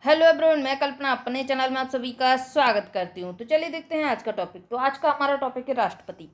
Hello everyone, मैं कल्पना अपने channel में आप सभी का स्वागत करती हूँ। तो चलिए देखते हैं आज का टॉपिक। तो आज का हमारा टॉपिक है राष्ट्रपति।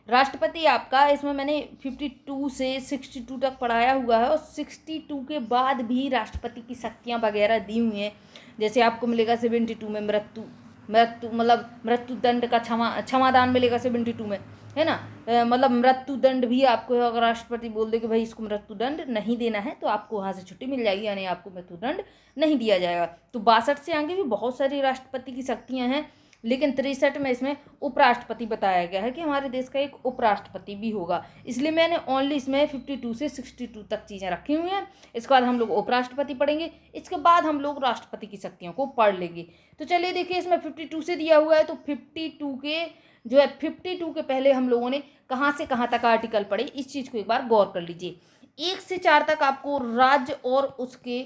राष्ट्रपति आपका इसमें मैंने 52 से 62 तक पढ़ाया हुआ है और 62 के बाद भी राष्ट्रपति की शक्तियाँ वगैरह दी हुई हैं। जैसे आपको मिलेगा 72 में मृत्यु मृत्यु मतलब मृत्यु दंड का क्षमादान मिलेगा 72 में, है ना। मतलब मृत्यु दंड भी आपको अगर राष्ट्रपति बोल दे कि भाई इसको मृत्यु दंड नहीं देना है तो आपको वहाँ से छुट्टी मिल जाएगी, यानी आपको मृत्यु दंड नहीं दिया जाएगा। तो 62 से आगे भी बहुत सारी राष्ट्रपति की शक्तियाँ हैं, लेकिन 63 में इसमें उपराष्ट्रपति बताया गया है कि हमारे देश का एक उपराष्ट्रपति भी होगा। इसलिए मैंने ओनली इसमें 52 से 62 तक चीज़ें रखी हुई हैं। इसके बाद हम लोग उपराष्ट्रपति पढ़ेंगे, इसके बाद हम लोग राष्ट्रपति की शक्तियों को पढ़ लेंगे। तो चलिए देखिए, इसमें 52 से दिया हुआ है, तो 52 के जो है 52 के पहले हम लोगों ने कहाँ से कहाँ तक आर्टिकल पढ़े, इस चीज़ को एक बार गौर कर लीजिए। 1 से 4 तक आपको राज्य और उसके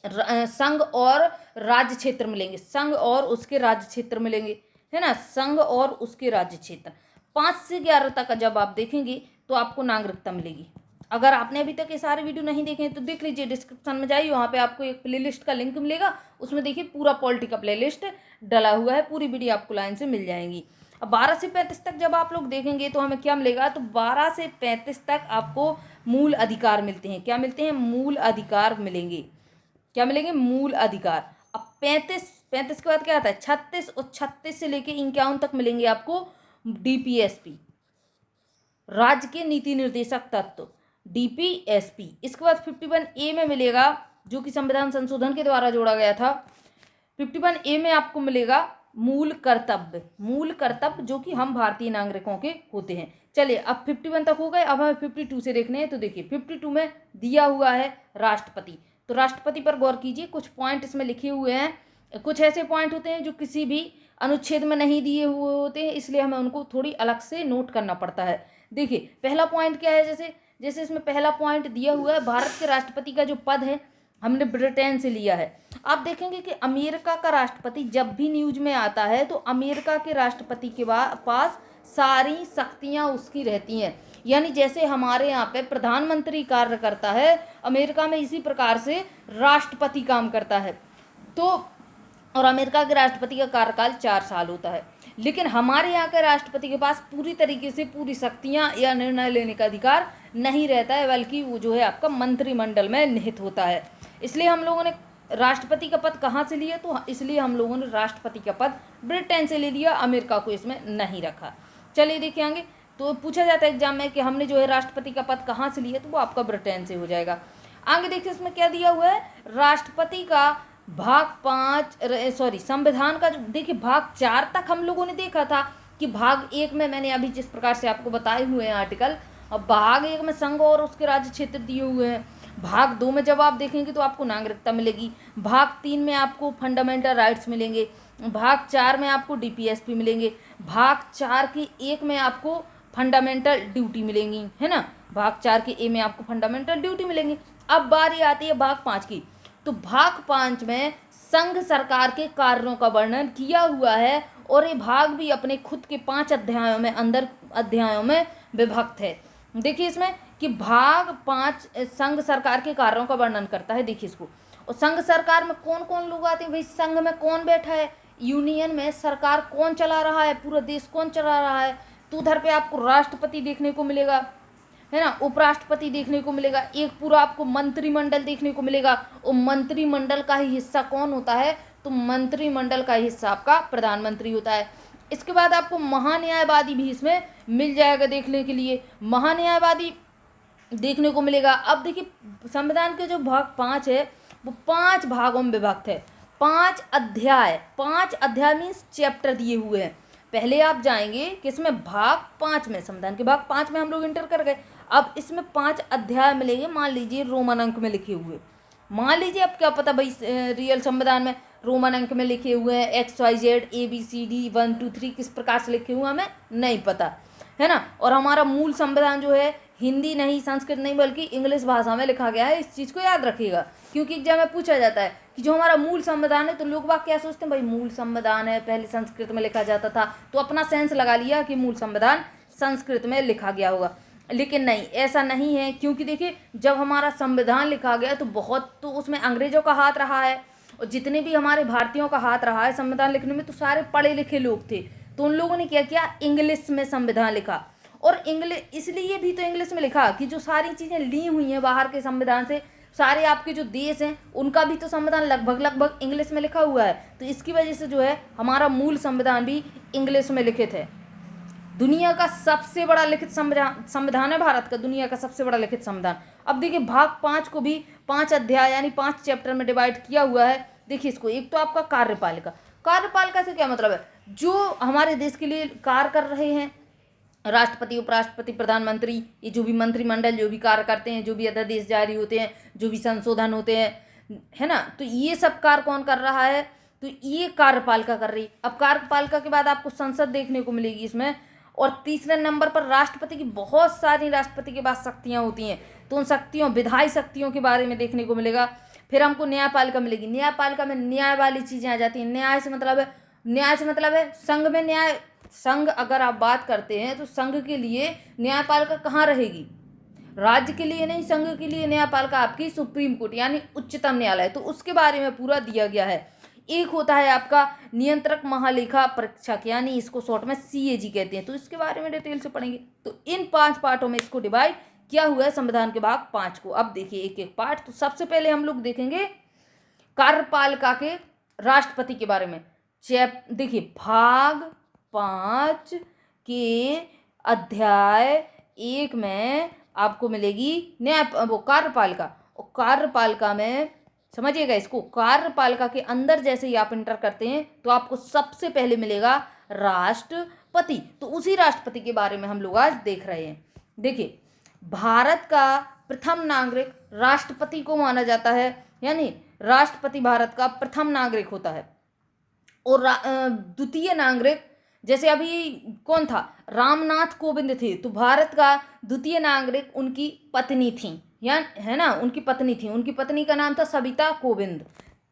संघ और राज्य क्षेत्र मिलेंगे, संघ और उसके राज्य क्षेत्र मिलेंगे, है ना, संघ और उसके राज्य क्षेत्र। 5 से 11 तक जब आप देखेंगे तो आपको नागरिकता मिलेगी। अगर आपने अभी तक ये सारे वीडियो नहीं देखे हैं तो देख लीजिए, डिस्क्रिप्शन में जाइए, वहाँ पे आपको एक प्लेलिस्ट का लिंक मिलेगा, उसमें देखिए पूरा पॉलिटी का प्लेलिस्ट डला हुआ है, पूरी वीडियो आपको लाइन से मिल जाएंगी। अब 12 से 35 तक जब आप लोग देखेंगे तो हमें क्या मिलेगा, तो 12 से 35 तक आपको मूल अधिकार मिलते हैं। क्या मिलते हैं? मूल अधिकार मिलेंगे। क्या मिलेंगे? मूल अधिकार। अब 35 के बाद क्या आता है? 36, और 36 से लेके 51 तक मिलेंगे आपको डीपीएसपी, राज्य के नीति निर्देशक तत्व, डीपीएसपी। इसके बाद 51A में मिलेगा, जो कि संविधान संशोधन के द्वारा जोड़ा गया था। 51A में आपको मिलेगा मूल कर्तव्य, मूल कर्तव्य जो कि हम भारतीय नागरिकों के होते हैं। चलिए, अब 51 तक हो गए, अब हमें 52 से देखने हैं। तो देखिए 52 में दिया हुआ है राष्ट्रपति। तो राष्ट्रपति पर गौर कीजिए, कुछ पॉइंट इसमें लिखे हुए हैं। कुछ ऐसे पॉइंट होते हैं जो किसी भी अनुच्छेद में नहीं दिए हुए होते हैं, इसलिए हमें उनको थोड़ी अलग से नोट करना पड़ता है। देखिए पहला पॉइंट क्या है, जैसे जैसे इसमें पहला पॉइंट दिया हुआ है, भारत के राष्ट्रपति का जो पद है हमने ब्रिटेन से लिया है। आप देखेंगे कि अमेरिका का राष्ट्रपति जब भी न्यूज में आता है तो अमेरिका के राष्ट्रपति के पास सारी शक्तियां उसकी रहती हैं। यानी जैसे हमारे यहाँ पे प्रधानमंत्री कार्य करता है, अमेरिका में इसी प्रकार से राष्ट्रपति काम करता है। तो और अमेरिका के राष्ट्रपति का कार्यकाल 4 साल होता है, लेकिन हमारे यहाँ के राष्ट्रपति के पास पूरी तरीके से पूरी शक्तियाँ या निर्णय लेने का अधिकार नहीं रहता है, बल्कि वो जो है आपका मंत्रिमंडल में निहित होता है। इसलिए हम लोगों ने राष्ट्रपति का पद कहाँ से लिया, तो इसलिए हम लोगों ने राष्ट्रपति का पद ब्रिटेन से ले लिया, अमेरिका को इसमें नहीं रखा। चलिए देखिए आगे, तो पूछा जाता है एग्जाम में कि हमने जो है राष्ट्रपति का पद कहाँ से लिया, तो वो आपका ब्रिटेन से हो जाएगा। आगे देखिए इसमें क्या दिया हुआ है, राष्ट्रपति का भाग 5 संविधान का जो देखिए भाग 4 तक हम लोगों ने देखा था कि भाग 1 में मैंने अभी जिस प्रकार से आपको बताए हुए हैं आर्टिकल, अब भाग 1 में संघ और उसके राज्य क्षेत्र दिए हुए हैं। भाग 2 में जब आप देखेंगे तो आपको नागरिकता मिलेगी। भाग 3 में आपको फंडामेंटल राइट्स मिलेंगे। भाग 4 में आपको डीपीएसपी मिलेंगे। भाग 4 की 1 में आपको फंडामेंटल ड्यूटी मिलेंगी, है ना। भाग 4 के ए में आपको फंडामेंटल ड्यूटी मिलेंगी। अब बारी आती है भाग 5 की। तो भाग 5 में संघ सरकार के कार्यों का वर्णन किया हुआ है, और ये भाग भी अपने खुद के 5 अध्यायों में विभक्त है। देखिए इसमें कि भाग 5 संघ सरकार के कार्यों का वर्णन करता है। देखिए इसको, और संघ सरकार में कौन कौन लोग आते हैं भाई, संघ में कौन बैठा है, यूनियन में सरकार कौन चला रहा है, पूरा देश कौन चला रहा है। तो उधर पे आपको राष्ट्रपति देखने को मिलेगा, है ना, उपराष्ट्रपति देखने को मिलेगा, एक पूरा आपको मंत्रिमंडल देखने को मिलेगा। और मंत्रिमंडल का ही हिस्सा कौन होता है, तो मंत्रिमंडल का हिस्सा आपका प्रधानमंत्री होता है। इसके बाद आपको महान्यायवादी भी इसमें मिल जाएगा देखने के लिए, महान्यायवादी देखने को मिलेगा। अब देखिए संविधान के जो भाग 5 है वो 5 भागों में विभक्त है। 5 अध्याय मीन्स चैप्टर दिए हुए हैं। पहले आप जाएंगे कि इसमें भाग 5 में, संविधान के भाग 5 में हम लोग इंटर कर गए। अब इसमें 5 अध्याय मिलेंगे, मान लीजिए रोमन अंक में लिखे हुए। मान लीजिए, अब क्या पता भाई रियल संविधान में रोमन अंक में लिखे हुए हैं XYZ ABCD 1 2 3 किस प्रकार से लिखे हुए हमें नहीं पता, है ना। और हमारा मूल संविधान जो है हिंदी नहीं, संस्कृत नहीं, बल्कि इंग्लिश भाषा में लिखा गया है। इस चीज़ को याद रखिएगा, क्योंकि एग्जाम में पूछा जाता है कि जो हमारा मूल संविधान है, तो लोग बाग क्या सोचते हैं भाई मूल संविधान है, पहले संस्कृत में लिखा जाता था, तो अपना सेंस लगा लिया कि मूल संविधान संस्कृत में लिखा गया होगा। लेकिन नहीं, ऐसा नहीं है, क्योंकि देखिए जब हमारा संविधान लिखा गया तो उसमें अंग्रेजों का हाथ रहा है, और जितने भी हमारे भारतीयों का हाथ रहा है संविधान लिखने में तो सारे पढ़े लिखे लोग थे। तो उन लोगों ने क्या किया, इंग्लिश में संविधान लिखा। और इंग्लिश इसलिए भी तो इंग्लिश में लिखा कि जो सारी चीज़ें ली हुई हैं बाहर के संविधान से, सारे आपके जो देश हैं उनका भी तो संविधान लगभग लगभग इंग्लिश में लिखा हुआ है। तो इसकी वजह से जो है हमारा मूल संविधान भी इंग्लिश में लिखित है। दुनिया का सबसे बड़ा लिखित संविधान है भारत का, दुनिया का सबसे बड़ा लिखित संविधान। अब देखिए भाग 5 को भी 5 अध्याय यानी 5 चैप्टर में डिवाइड किया हुआ है। देखिए इसको, एक तो आपका कार्यपालिका। कार्यपालिका से क्या मतलब है, जो हमारे देश के लिए कार्य कर रहे हैं, राष्ट्रपति, उपराष्ट्रपति, प्रधानमंत्री, ये जो भी मंत्रिमंडल जो भी कार्य करते हैं, जो भी अध्यादेश जारी होते हैं, जो भी संशोधन होते हैं, है ना, तो ये सब कार्य कौन कर रहा है, तो ये कार्यपालिका कर रही। अब कार्यपालिका के बाद आपको संसद देखने को मिलेगी इसमें। और तीसरे नंबर पर राष्ट्रपति की बहुत सारी राष्ट्रपति के पास शक्तियाँ होती हैं, तो उन शक्तियों, विधायी शक्तियों के बारे में देखने को मिलेगा। फिर हमको न्यायपालिका मिलेगी। न्यायपालिका में न्याय वाली चीज़ें आ जाती हैं। न्याय से मतलब है संघ में न्याय। संघ अगर आप बात करते हैं तो संघ के लिए न्यायपालिका कहाँ रहेगी, राज्य के लिए नहीं, संघ के लिए न्यायपालिका आपकी सुप्रीम कोर्ट यानी उच्चतम न्यायालय। तो उसके बारे में पूरा दिया गया है। एक होता है आपका नियंत्रक महालेखा परीक्षक यानी इसको शॉर्ट में CAG कहते हैं, तो इसके बारे में डिटेल से पढ़ेंगे। तो इन 5 पार्टों में इसको डिवाइड किया हुआ है संविधान के भाग 5 को। अब देखिए एक एक पार्ट। तो सबसे पहले हम लोग देखेंगे कार्यपालिका के राष्ट्रपति के बारे में। देखिए भाग 5 के अध्याय 1 में आपको मिलेगी कार्यपालिका। और कार्यपालिका में समझिएगा इसको, कार्यपालिका के अंदर जैसे ही आप इंटर करते हैं तो आपको सबसे पहले मिलेगा राष्ट्रपति। तो उसी राष्ट्रपति के बारे में हम लोग आज देख रहे हैं। देखिए भारत का प्रथम नागरिक राष्ट्रपति को माना जाता है, यानी राष्ट्रपति भारत का प्रथम नागरिक होता है। और द्वितीय नागरिक जैसे अभी कौन था, रामनाथ कोविंद थे, तो भारत का द्वितीय नागरिक उनकी पत्नी थी, या है ना, उनकी पत्नी थी, उनकी पत्नी का नाम था सविता कोविंद।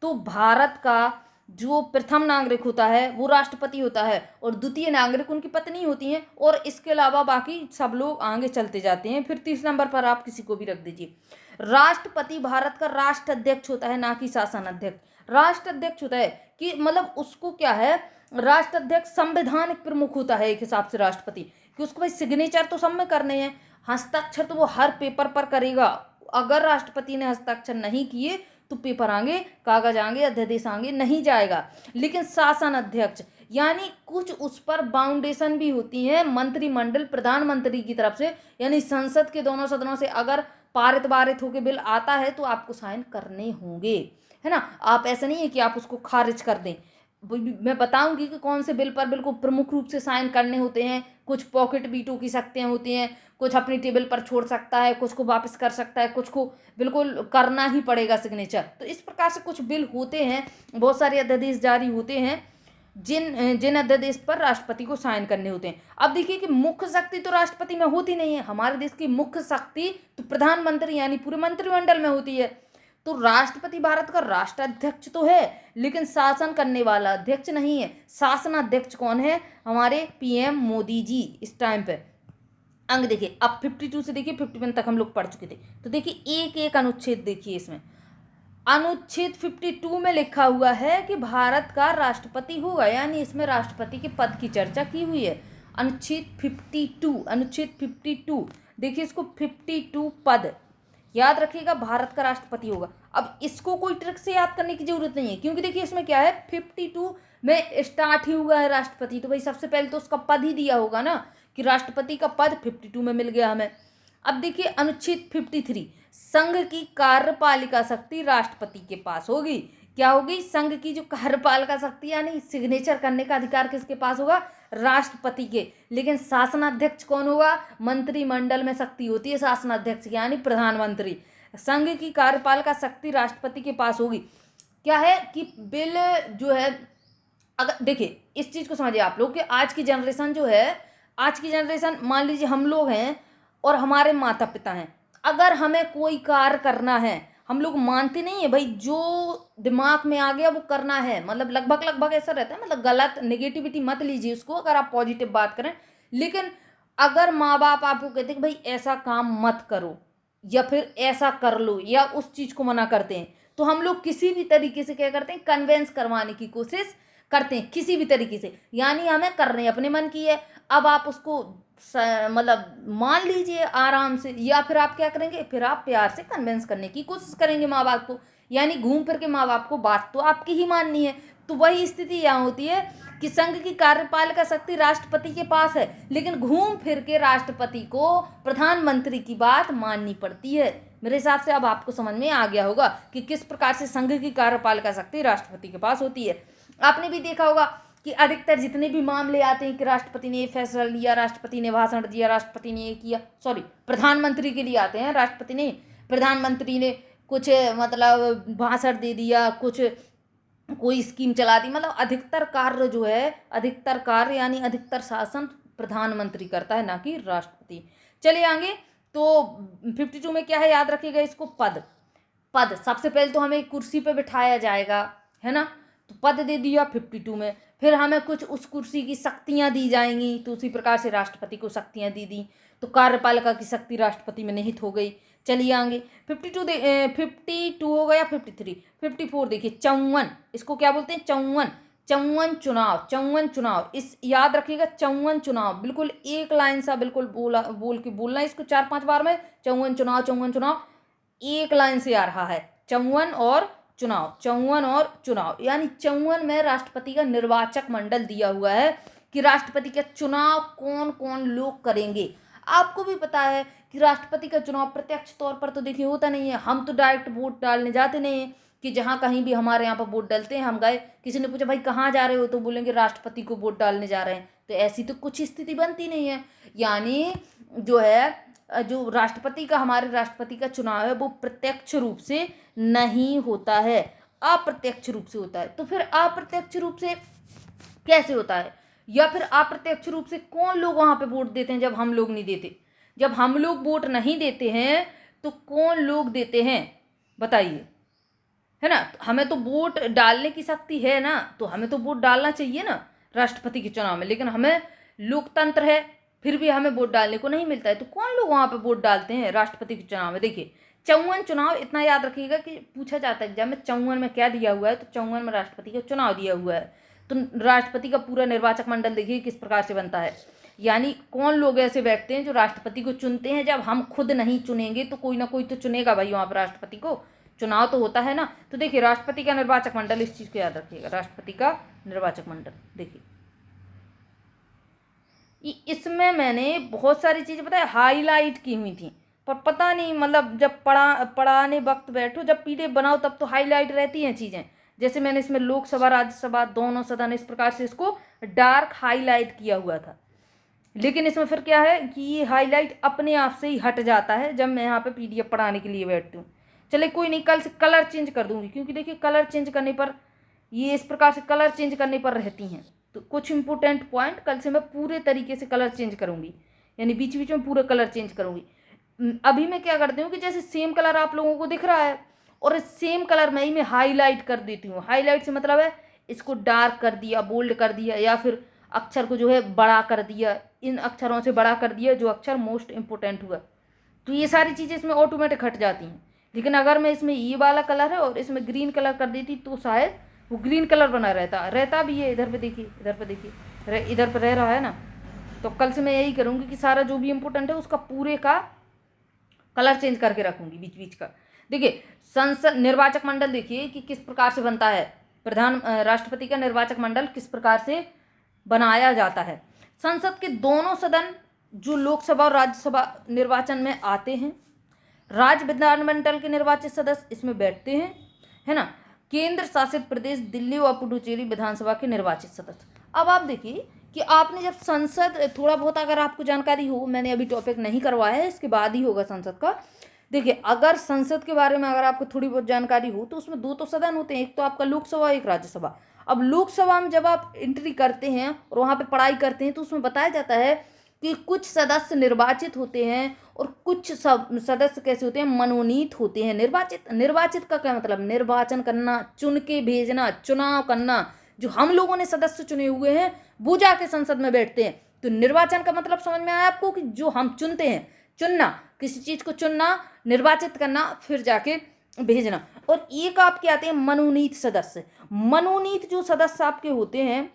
तो भारत का जो प्रथम नागरिक होता है वो राष्ट्रपति होता है और द्वितीय नागरिक उनकी पत्नी होती हैं। और इसके अलावा बाकी सब लोग आगे चलते जाते हैं। फिर तीसरे नंबर पर आप किसी को भी रख दीजिए। राष्ट्रपति भारत का राष्ट्राध्यक्ष होता है, ना कि शासन अध्यक्ष। राष्ट्राध्यक्ष होता है कि मतलब उसको क्या है, राष्ट्राध्यक्ष संवैधानिक प्रमुख होता है एक हिसाब से राष्ट्रपति, कि उसको भाई सिग्नेचर तो सब में करने हैं, हस्ताक्षर तो वो हर पेपर पर करेगा। अगर राष्ट्रपति ने हस्ताक्षर नहीं किए तो पेपर आगे, कागज आगे, अध्यादेश आगे नहीं जाएगा। लेकिन शासन अध्यक्ष यानी कुछ उस पर बाउंडेशन भी होती है मंत्रिमंडल, प्रधानमंत्री की तरफ से, यानी संसद के दोनों सदनों से अगर पारित वारित होकर बिल आता है तो आपको साइन करने होंगे, है ना। आप ऐसा नहीं है कि आप उसको खारिज कर दें। मैं बताऊंगी कि कौन से बिल पर बिल को प्रमुख रूप से साइन करने होते हैं। कुछ पॉकेट वीटो की शक्तियाँ होती हैं, कुछ अपनी टेबल पर छोड़ सकता है, कुछ को वापस कर सकता है, कुछ को बिल्कुल करना ही पड़ेगा सिग्नेचर। तो इस प्रकार से कुछ बिल होते हैं, बहुत सारे अध्यादेश जारी होते हैं जिन अध्यादेश पर राष्ट्रपति को साइन करने होते हैं। अब देखिए कि मुख्य शक्ति तो राष्ट्रपति में होती नहीं है। हमारे देश की मुख्य शक्ति तो प्रधानमंत्री यानी पूरे मंत्रिमंडल में होती है। तो राष्ट्रपति भारत का राष्ट्राध्यक्ष तो है लेकिन शासन करने वाला अध्यक्ष नहीं है। शासनाध्यक्ष कौन है, हमारे PM मोदी जी इस टाइम पे। अंग देखिए, अब 52 से देखिए 51 तक हम लोग पढ़ चुके थे। तो देखिए एक एक अनुच्छेद देखिए। इसमें अनुच्छेद 52 में लिखा हुआ है कि भारत का राष्ट्रपति होगा, यानी इसमें राष्ट्रपति के पद की चर्चा की हुई है। अनुच्छेद 52 देखिए इसको, 52 पद याद रखिएगा, भारत का राष्ट्रपति होगा। अब इसको कोई ट्रिक से याद करने की जरूरत नहीं है, क्योंकि देखिए इसमें क्या है, 52 में स्टार्ट ही हुआ है राष्ट्रपति, तो भाई सबसे पहले तो उसका पद ही दिया होगा ना, कि राष्ट्रपति का पद 52 में मिल गया हमें। अब देखिए अनुच्छेद 53, संघ की कार्यपालिका शक्ति राष्ट्रपति के पास होगी। क्या होगी, संघ की जो कार्यपालिका शक्ति यानी सिग्नेचर करने का अधिकार किसके पास होगा, राष्ट्रपति के। लेकिन शासनाध्यक्ष कौन होगा, मंत्रिमंडल में शक्ति होती है शासनाध्यक्ष यानी प्रधानमंत्री। संघ की कार्यपालिका शक्ति राष्ट्रपति के पास होगी। क्या है कि बिल जो है, अगर देखिए इस चीज को समझिए आप लोग कि आज की जनरेशन जो है, आज की जनरेशन मान लीजिए हम लोग हैं और हमारे माता पिता हैं। अगर हमें कोई कार्य करना है, हम लोग मानते नहीं है भाई, जो दिमाग में आ गया वो करना है, मतलब लगभग ऐसा रहता है। मतलब गलत नेगेटिविटी मत लीजिए उसको, अगर आप पॉजिटिव बात करें। लेकिन अगर माँ बाप आपको कहते हैं कि भाई ऐसा काम मत करो या फिर ऐसा कर लो या उस चीज़ को मना करते हैं, तो हम लोग किसी भी तरीके से क्या करते हैं, कन्वेंस करवाने की कोशिश करते हैं किसी भी तरीके से। यानी हमें कर रहे हैं अपने मन की है, अब आप उसको मतलब मान लीजिए आराम से, या फिर आप क्या करेंगे, फिर आप प्यार से कन्विंस करने की कोशिश करेंगे माँ बाप को। यानी घूम फिर के माँ बाप को बात तो आपकी ही माननी है। तो वही स्थिति यहाँ होती है कि संघ की कार्यपालिका शक्ति राष्ट्रपति के पास है, लेकिन घूम फिर के राष्ट्रपति को प्रधानमंत्री की बात माननी पड़ती है। मेरे हिसाब से अब आपको समझ में आ गया होगा कि किस प्रकार से संघ की कार्यपालिका शक्ति राष्ट्रपति के पास होती है। आपने भी देखा होगा कि अधिकतर जितने भी मामले आते हैं कि राष्ट्रपति ने ये फैसला लिया, राष्ट्रपति ने भाषण दिया, राष्ट्रपति ने ये किया, सॉरी प्रधानमंत्री के लिए आते हैं, राष्ट्रपति ने, प्रधानमंत्री ने कुछ मतलब भाषण दे दिया, कुछ कोई स्कीम चला दी, मतलब अधिकतर कार्य जो है, अधिकतर कार्य यानी अधिकतर शासन प्रधानमंत्री करता है, ना कि राष्ट्रपति। चलिए आगे। तो 52 में क्या है, याद रखिएगा इसको, पद। पद सबसे पहले तो हमें कुर्सी पे बिठाया जाएगा, है ना, तो पद दे दिया 52 में। फिर हमें कुछ उस कुर्सी की शक्तियां दी जाएंगी, तो उसी प्रकार से राष्ट्रपति को शक्तियां दी दी, तो कार्यपालिका की शक्ति राष्ट्रपति में निहित हो गई। चलिए आगे 52 हो गया, 53, 54 देखिए, 54, इसको क्या बोलते हैं, 54, 54 चुनाव, 54 चुनाव, इस याद रखिएगा, 54 चुनाव, बिल्कुल एक लाइन सा बिल्कुल बोल के बोलना है इसको 4-5 बार में, 54 चुनाव, 54 चुनाव, एक लाइन से आ रहा है, 54 और चुनाव, 54 और चुनाव, यानी 54 में राष्ट्रपति का निर्वाचक मंडल दिया हुआ है कि राष्ट्रपति का चुनाव कौन कौन लोग करेंगे। आपको भी पता है कि राष्ट्रपति का चुनाव प्रत्यक्ष तौर पर तो देखिए होता नहीं है, हम तो डायरेक्ट वोट डालने जाते नहीं हैं, कि जहाँ कहीं भी हमारे यहाँ पर वोट डालते हैं, हम गए, किसी ने पूछा भाई कहाँ जा रहे हो, तो बोलेंगे राष्ट्रपति को वोट डालने जा रहे हैं, तो ऐसी तो कुछ स्थिति बनती नहीं है। यानी जो है, जो राष्ट्रपति का, हमारे राष्ट्रपति का चुनाव है वो प्रत्यक्ष रूप से नहीं होता है, अप्रत्यक्ष रूप से होता है। तो फिर अप्रत्यक्ष रूप से कैसे होता है, या फिर अप्रत्यक्ष रूप से कौन लोग वहाँ पे वोट देते हैं जब हम लोग नहीं देते? जब हम लोग वोट नहीं देते हैं तो कौन लोग देते हैं बताइए, है ना। हमें तो वोट डालने की शक्ति है ना, तो हमें तो वोट डालना चाहिए ना राष्ट्रपति के चुनाव में, लेकिन हमें लोकतंत्र है फिर भी हमें वोट डालने को नहीं मिलता है। तो कौन लोग वहाँ पे वोट डालते हैं राष्ट्रपति के चुनाव में? देखिए 54 चुनाव, इतना याद रखिएगा कि पूछा जाता है एग्जाम में 54 में क्या दिया हुआ है, तो 54 में राष्ट्रपति का चुनाव दिया हुआ है। तो राष्ट्रपति का पूरा निर्वाचक मंडल देखिए किस प्रकार से बनता है, यानी कौन लोग ऐसे बैठते हैं जो राष्ट्रपति को चुनते हैं। जब हम खुद नहीं चुनेंगे तो कोई ना कोई तो चुनेगा भाई वहाँ पर राष्ट्रपति को, चुनाव तो होता है ना। तो देखिए राष्ट्रपति का निर्वाचक मंडल, इस चीज़ को याद रखिएगा, राष्ट्रपति का निर्वाचक मंडल। देखिए इसमें मैंने बहुत सारी चीज़ें पता है हाईलाइट की हुई थी, पर पता नहीं मतलब जब पढ़ाने वक्त बैठो, जब पीडीएफ बनाओ तब तो हाईलाइट रहती हैं चीज़ें। जैसे मैंने इसमें लोकसभा राज्यसभा दोनों सदन इस प्रकार से इसको डार्क हाईलाइट किया हुआ था, लेकिन इसमें फिर क्या है कि ये हाईलाइट अपने आप से ही हट जाता है जब मैं यहाँ पे पीडीएफ पढ़ाने के लिए बैठती हूँ। चलिए कोई नहीं, कल से कलर चेंज कर दूंगी, क्योंकि देखिए कलर चेंज करने पर, ये इस प्रकार से कलर चेंज करने पर रहती हैं, तो कुछ इंपॉर्टेंट पॉइंट कल से मैं पूरे तरीके से कलर चेंज करूँगी, यानी बीच बीच में पूरा कलर चेंज करूँगी। अभी मैं क्या करती हूँ कि जैसे सेम कलर आप लोगों को दिख रहा है, और इस सेम कलर में ही मैं हाईलाइट कर देती हूँ। हाईलाइट से मतलब है इसको डार्क कर दिया, बोल्ड कर दिया, या फिर अक्षर को जो है बड़ा कर दिया, इन अक्षरों से बड़ा कर दिया जो अक्षर मोस्ट इंपॉर्टेंट हुआ, तो ये सारी चीज़ें इसमें ऑटोमेटिक हट जाती हैं। लेकिन अगर मैं इसमें ये वाला कलर है और इसमें ग्रीन कलर कर देती तो शायद वो ग्रीन कलर बना रहता भी है। इधर पे देखिए, इधर पे देखिए, इधर पे रह रहा है ना। तो कल से मैं यही करूँगी कि सारा जो भी इम्पोर्टेंट है उसका पूरे का कलर चेंज करके रखूँगी बीच बीच का। देखिए संसद निर्वाचक मंडल देखिए कि किस प्रकार से बनता है, राष्ट्रपति का निर्वाचक मंडल किस प्रकार से बनाया जाता है। संसद के दोनों सदन जो लोकसभा और राज्यसभा निर्वाचन में आते हैं, राज्य विधानमंडल के निर्वाचित सदस्य इसमें बैठते हैं, है ना। केंद्र शासित प्रदेश दिल्ली व पुडुचेरी विधानसभा के निर्वाचित सदस्य। अब आप देखिए कि आपने जब संसद, थोड़ा बहुत अगर आपको जानकारी हो, मैंने अभी टॉपिक नहीं करवाया है, इसके बाद ही होगा संसद का। देखिए अगर संसद के बारे में अगर आपको थोड़ी बहुत जानकारी हो तो उसमें दो तो सदन होते हैं, एक तो आपका लोकसभा, एक राज्यसभा। अब लोकसभा में जब आप एंट्री करते हैं और वहाँ पे पढ़ाई करते हैं तो उसमें बताया जाता है कि कुछ सदस्य निर्वाचित होते हैं और कुछ सदस्य कैसे होते हैं, मनोनीत होते हैं। निर्वाचित का क्या मतलब, निर्वाचन करना, चुन के भेजना, चुनाव करना। जो हम लोगों ने सदस्य चुने हुए हैं वो जाके संसद में बैठते हैं। तो निर्वाचन का मतलब समझ में आया आपको, कि जो हम चुनते हैं, चुनना, किसी चीज़ को चुनना, निर्वाचित करना, फिर जाके भेजना। और एक आपके आते हैं मनोनीत सदस्य। मनोनीत जो सदस्य आपके होते हैं,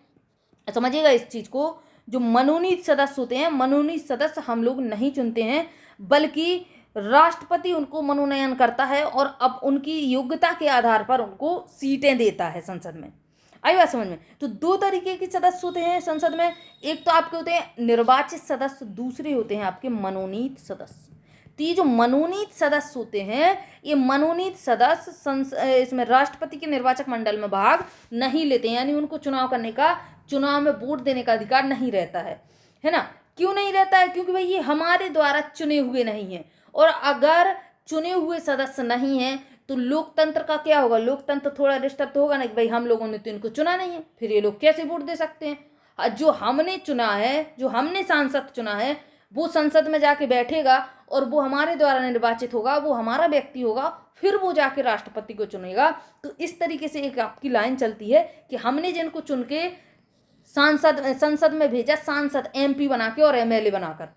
समझिएगा इस चीज को, जो मनोनीत सदस्य होते हैं, मनोनीत सदस्य हम लोग नहीं चुनते हैं, बल्कि राष्ट्रपति उनको मनोनयन करता है और अब उनकी योग्यता के आधार पर उनको सीटें देता है संसद में। आई बात समझ में? तो दो तरीके के सदस्य होते हैं संसद में, एक तो आपके होते हैं निर्वाचित सदस्य, दूसरे होते हैं आपके मनोनीत सदस्य। तो ये जो मनोनीत सदस्य होते हैं, ये मनोनीत सदस्य इसमें राष्ट्रपति के निर्वाचक मंडल में भाग नहीं लेते हैं, यानी उनको चुनाव करने का, चुनाव में वोट देने का अधिकार नहीं रहता है ना। क्यों नहीं रहता है? क्योंकि भाई ये हमारे द्वारा चुने हुए नहीं हैं, और अगर चुने हुए सदस्य नहीं हैं तो लोकतंत्र का क्या होगा? लोकतंत्र थोड़ा डिस्टर्ब तो होगा ना, कि भाई हम लोगों ने तो इनको चुना नहीं है, फिर ये लोग कैसे वोट दे सकते हैं? जो हमने चुना है, जो हमने सांसद चुना है, वो संसद में जाके बैठेगा और वो हमारे द्वारा निर्वाचित होगा, वो हमारा व्यक्ति होगा, फिर वो जाके राष्ट्रपति को चुनेगा। तो इस तरीके से एक आपकी लाइन चलती है कि हमने जिनको चुन के संसद में भेजा, सांसद एमपी बना के और एमएलए बनाकर,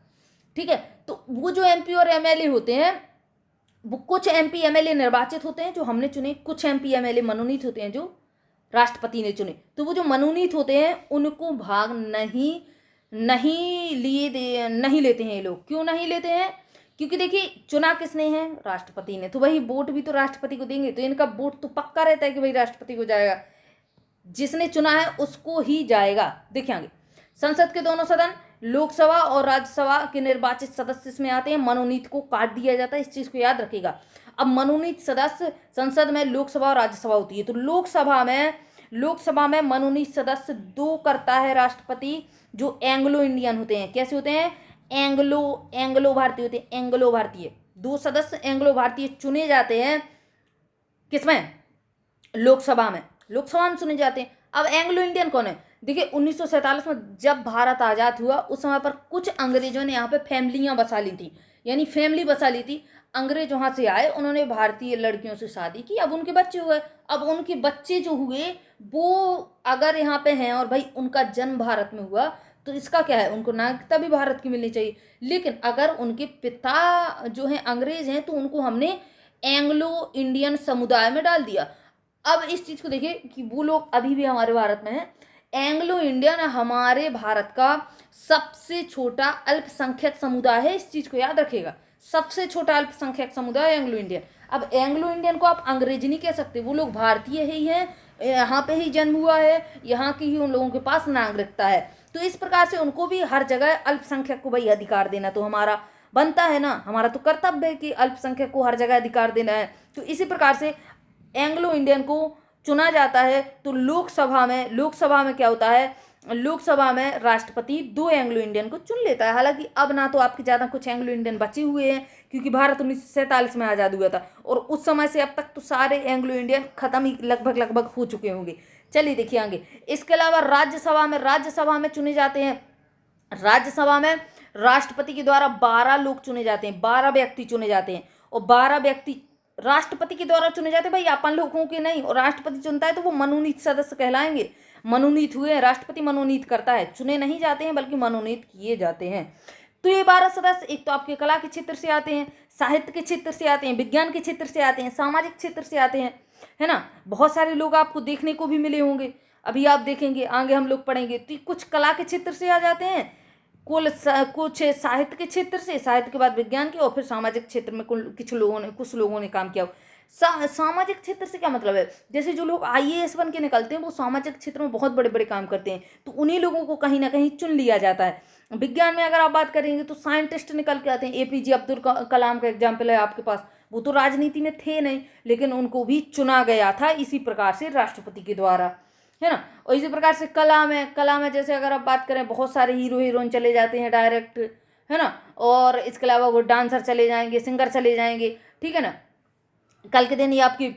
ठीक है। तो वो जो एमपी और एमएलए होते हैं, वो कुछ एमपी एमएलए निर्वाचित होते हैं जो हमने चुने, कुछ एमपी एमएलए मनोनीत होते हैं जो राष्ट्रपति ने चुने। तो वो जो मनोनीत होते हैं उनको भाग नहीं लेते हैं ये लोग। क्यों नहीं लेते हैं? क्योंकि देखिए चुना किसने है? राष्ट्रपति ने। तो वही वोट भी तो राष्ट्रपति को देंगे, तो इनका वोट तो पक्का रहता है कि भाई राष्ट्रपति को जाएगा, जिसने चुना है उसको ही जाएगा। देखिए आगे, संसद के दोनों सदन, लोकसभा और राज्यसभा के निर्वाचित सदस्य इसमें आते हैं। मनोनीत को काट दिया जाता है, इस चीज को याद रखिएगा। अब मनोनीत सदस्य, संसद में लोकसभा और राज्यसभा होती है, तो लोकसभा में मनोनीत सदस्य 2 करता है राष्ट्रपति, जो एंग्लो इंडियन होते हैं। कैसे होते हैं? एंग्लो भारतीय होते हैं। एंग्लो भारतीय 2 सदस्य एंग्लो भारतीय चुने जाते हैं। किसमें? लोकसभा में चुने जाते हैं। अब एंग्लो इंडियन कौन है? देखिए 1947 में जब भारत आज़ाद हुआ, उस समय पर कुछ अंग्रेजों ने यहाँ पे फैमिलियाँ बसा ली थी, यानी फैमिली बसा ली थी। अंग्रेज वहाँ से आए, उन्होंने भारतीय लड़कियों से शादी की, अब उनके बच्चे हुए। अब उनके बच्चे जो हुए वो अगर यहाँ पे हैं और भाई उनका जन्म भारत में हुआ, तो इसका क्या है? उनको नागरिकता भी भारत की मिलनी चाहिए। लेकिन अगर उनके पिता जो हैं अंग्रेज हैं, तो उनको हमने एंग्लो इंडियन समुदाय में डाल दिया। अब इस चीज़ को देखिए कि वो लोग अभी भी हमारे भारत में हैं। एंग्लो इंडियन हमारे भारत का सबसे छोटा अल्पसंख्यक समुदाय है, इस चीज़ को याद रखिएगा। सबसे छोटा अल्पसंख्यक समुदाय एंग्लो इंडियन। अब एंग्लो इंडियन को आप अंग्रेजी नहीं कह सकते, वो लोग भारतीय ही हैं, यहाँ पे ही जन्म हुआ है, यहाँ की ही उन लोगों के पास नागरिकता है। तो इस प्रकार से उनको भी हर जगह अल्पसंख्यक को भाई अधिकार देना तो हमारा बनता है ना, हमारा तो कर्तव्य है कि अल्पसंख्यक को हर जगह अधिकार देना है। तो इसी प्रकार से एंग्लो इंडियन को चुना जाता है। तो लोकसभा में क्या होता है? लोकसभा में राष्ट्रपति 2 एंग्लो इंडियन को चुन लेता है। हालांकि अब ना तो आपके ज़्यादा कुछ एंग्लो इंडियन बचे हुए हैं, क्योंकि भारत 1947 में आज़ाद हुआ था, और उस समय से अब तक तो सारे एंग्लो इंडियन खत्म ही लगभग हो चुके होंगे। चलिए देखिए आगे। इसके अलावा राज्यसभा में चुने जाते हैं। राज्यसभा में राष्ट्रपति के द्वारा 12 लोग चुने जाते हैं, 12 व्यक्ति चुने जाते हैं, और 12 व्यक्ति राष्ट्रपति के द्वारा चुने जाते हैं, भाई अपन लोगों के नहीं। और राष्ट्रपति चुनता है तो वो मनोनीत सदस्य कहलाएंगे। मनोनीत हुए हैं, राष्ट्रपति मनोनीत करता है, चुने नहीं जाते हैं बल्कि मनोनीत किए जाते हैं। तो ये 12 सदस्य एक तो आपके कला के क्षेत्र से आते हैं, साहित्य के क्षेत्र से आते हैं, विज्ञान के क्षेत्र से आते हैं, सामाजिक क्षेत्र से आते हैं, है ना। बहुत सारे लोग आपको देखने को भी मिले होंगे, अभी आप देखेंगे, आगे हम लोग पढ़ेंगे। तो कुछ कला के क्षेत्र से आ जाते हैं, कुछ साहित्य के क्षेत्र से, साहित्य के बाद विज्ञान के, और फिर सामाजिक क्षेत्र में कुछ लोगों ने काम किया। सामाजिक क्षेत्र से क्या मतलब है? जैसे जो लोग आईएएस बन के निकलते हैं वो सामाजिक क्षेत्र में बहुत बड़े बड़े काम करते हैं, तो उन्हीं लोगों को कहीं ना कहीं चुन लिया जाता है। विज्ञान में अगर आप बात करेंगे तो साइंटिस्ट निकल के आते हैं। एपीजे अब्दुल कलाम का एग्जाम्पल है आपके पास, वो तो राजनीति में थे नहीं, लेकिन उनको भी चुना गया था इसी प्रकार से राष्ट्रपति के द्वारा, है ना। और इसी प्रकार से कला में जैसे अगर आप बात करें, बहुत सारे हीरो हीरोइन चले जाते हैं डायरेक्ट, है ना। और इसके अलावा वो डांसर चले जाएंगे, सिंगर चले जाएंगे, ठीक है ना। कल के दिन ये आपकी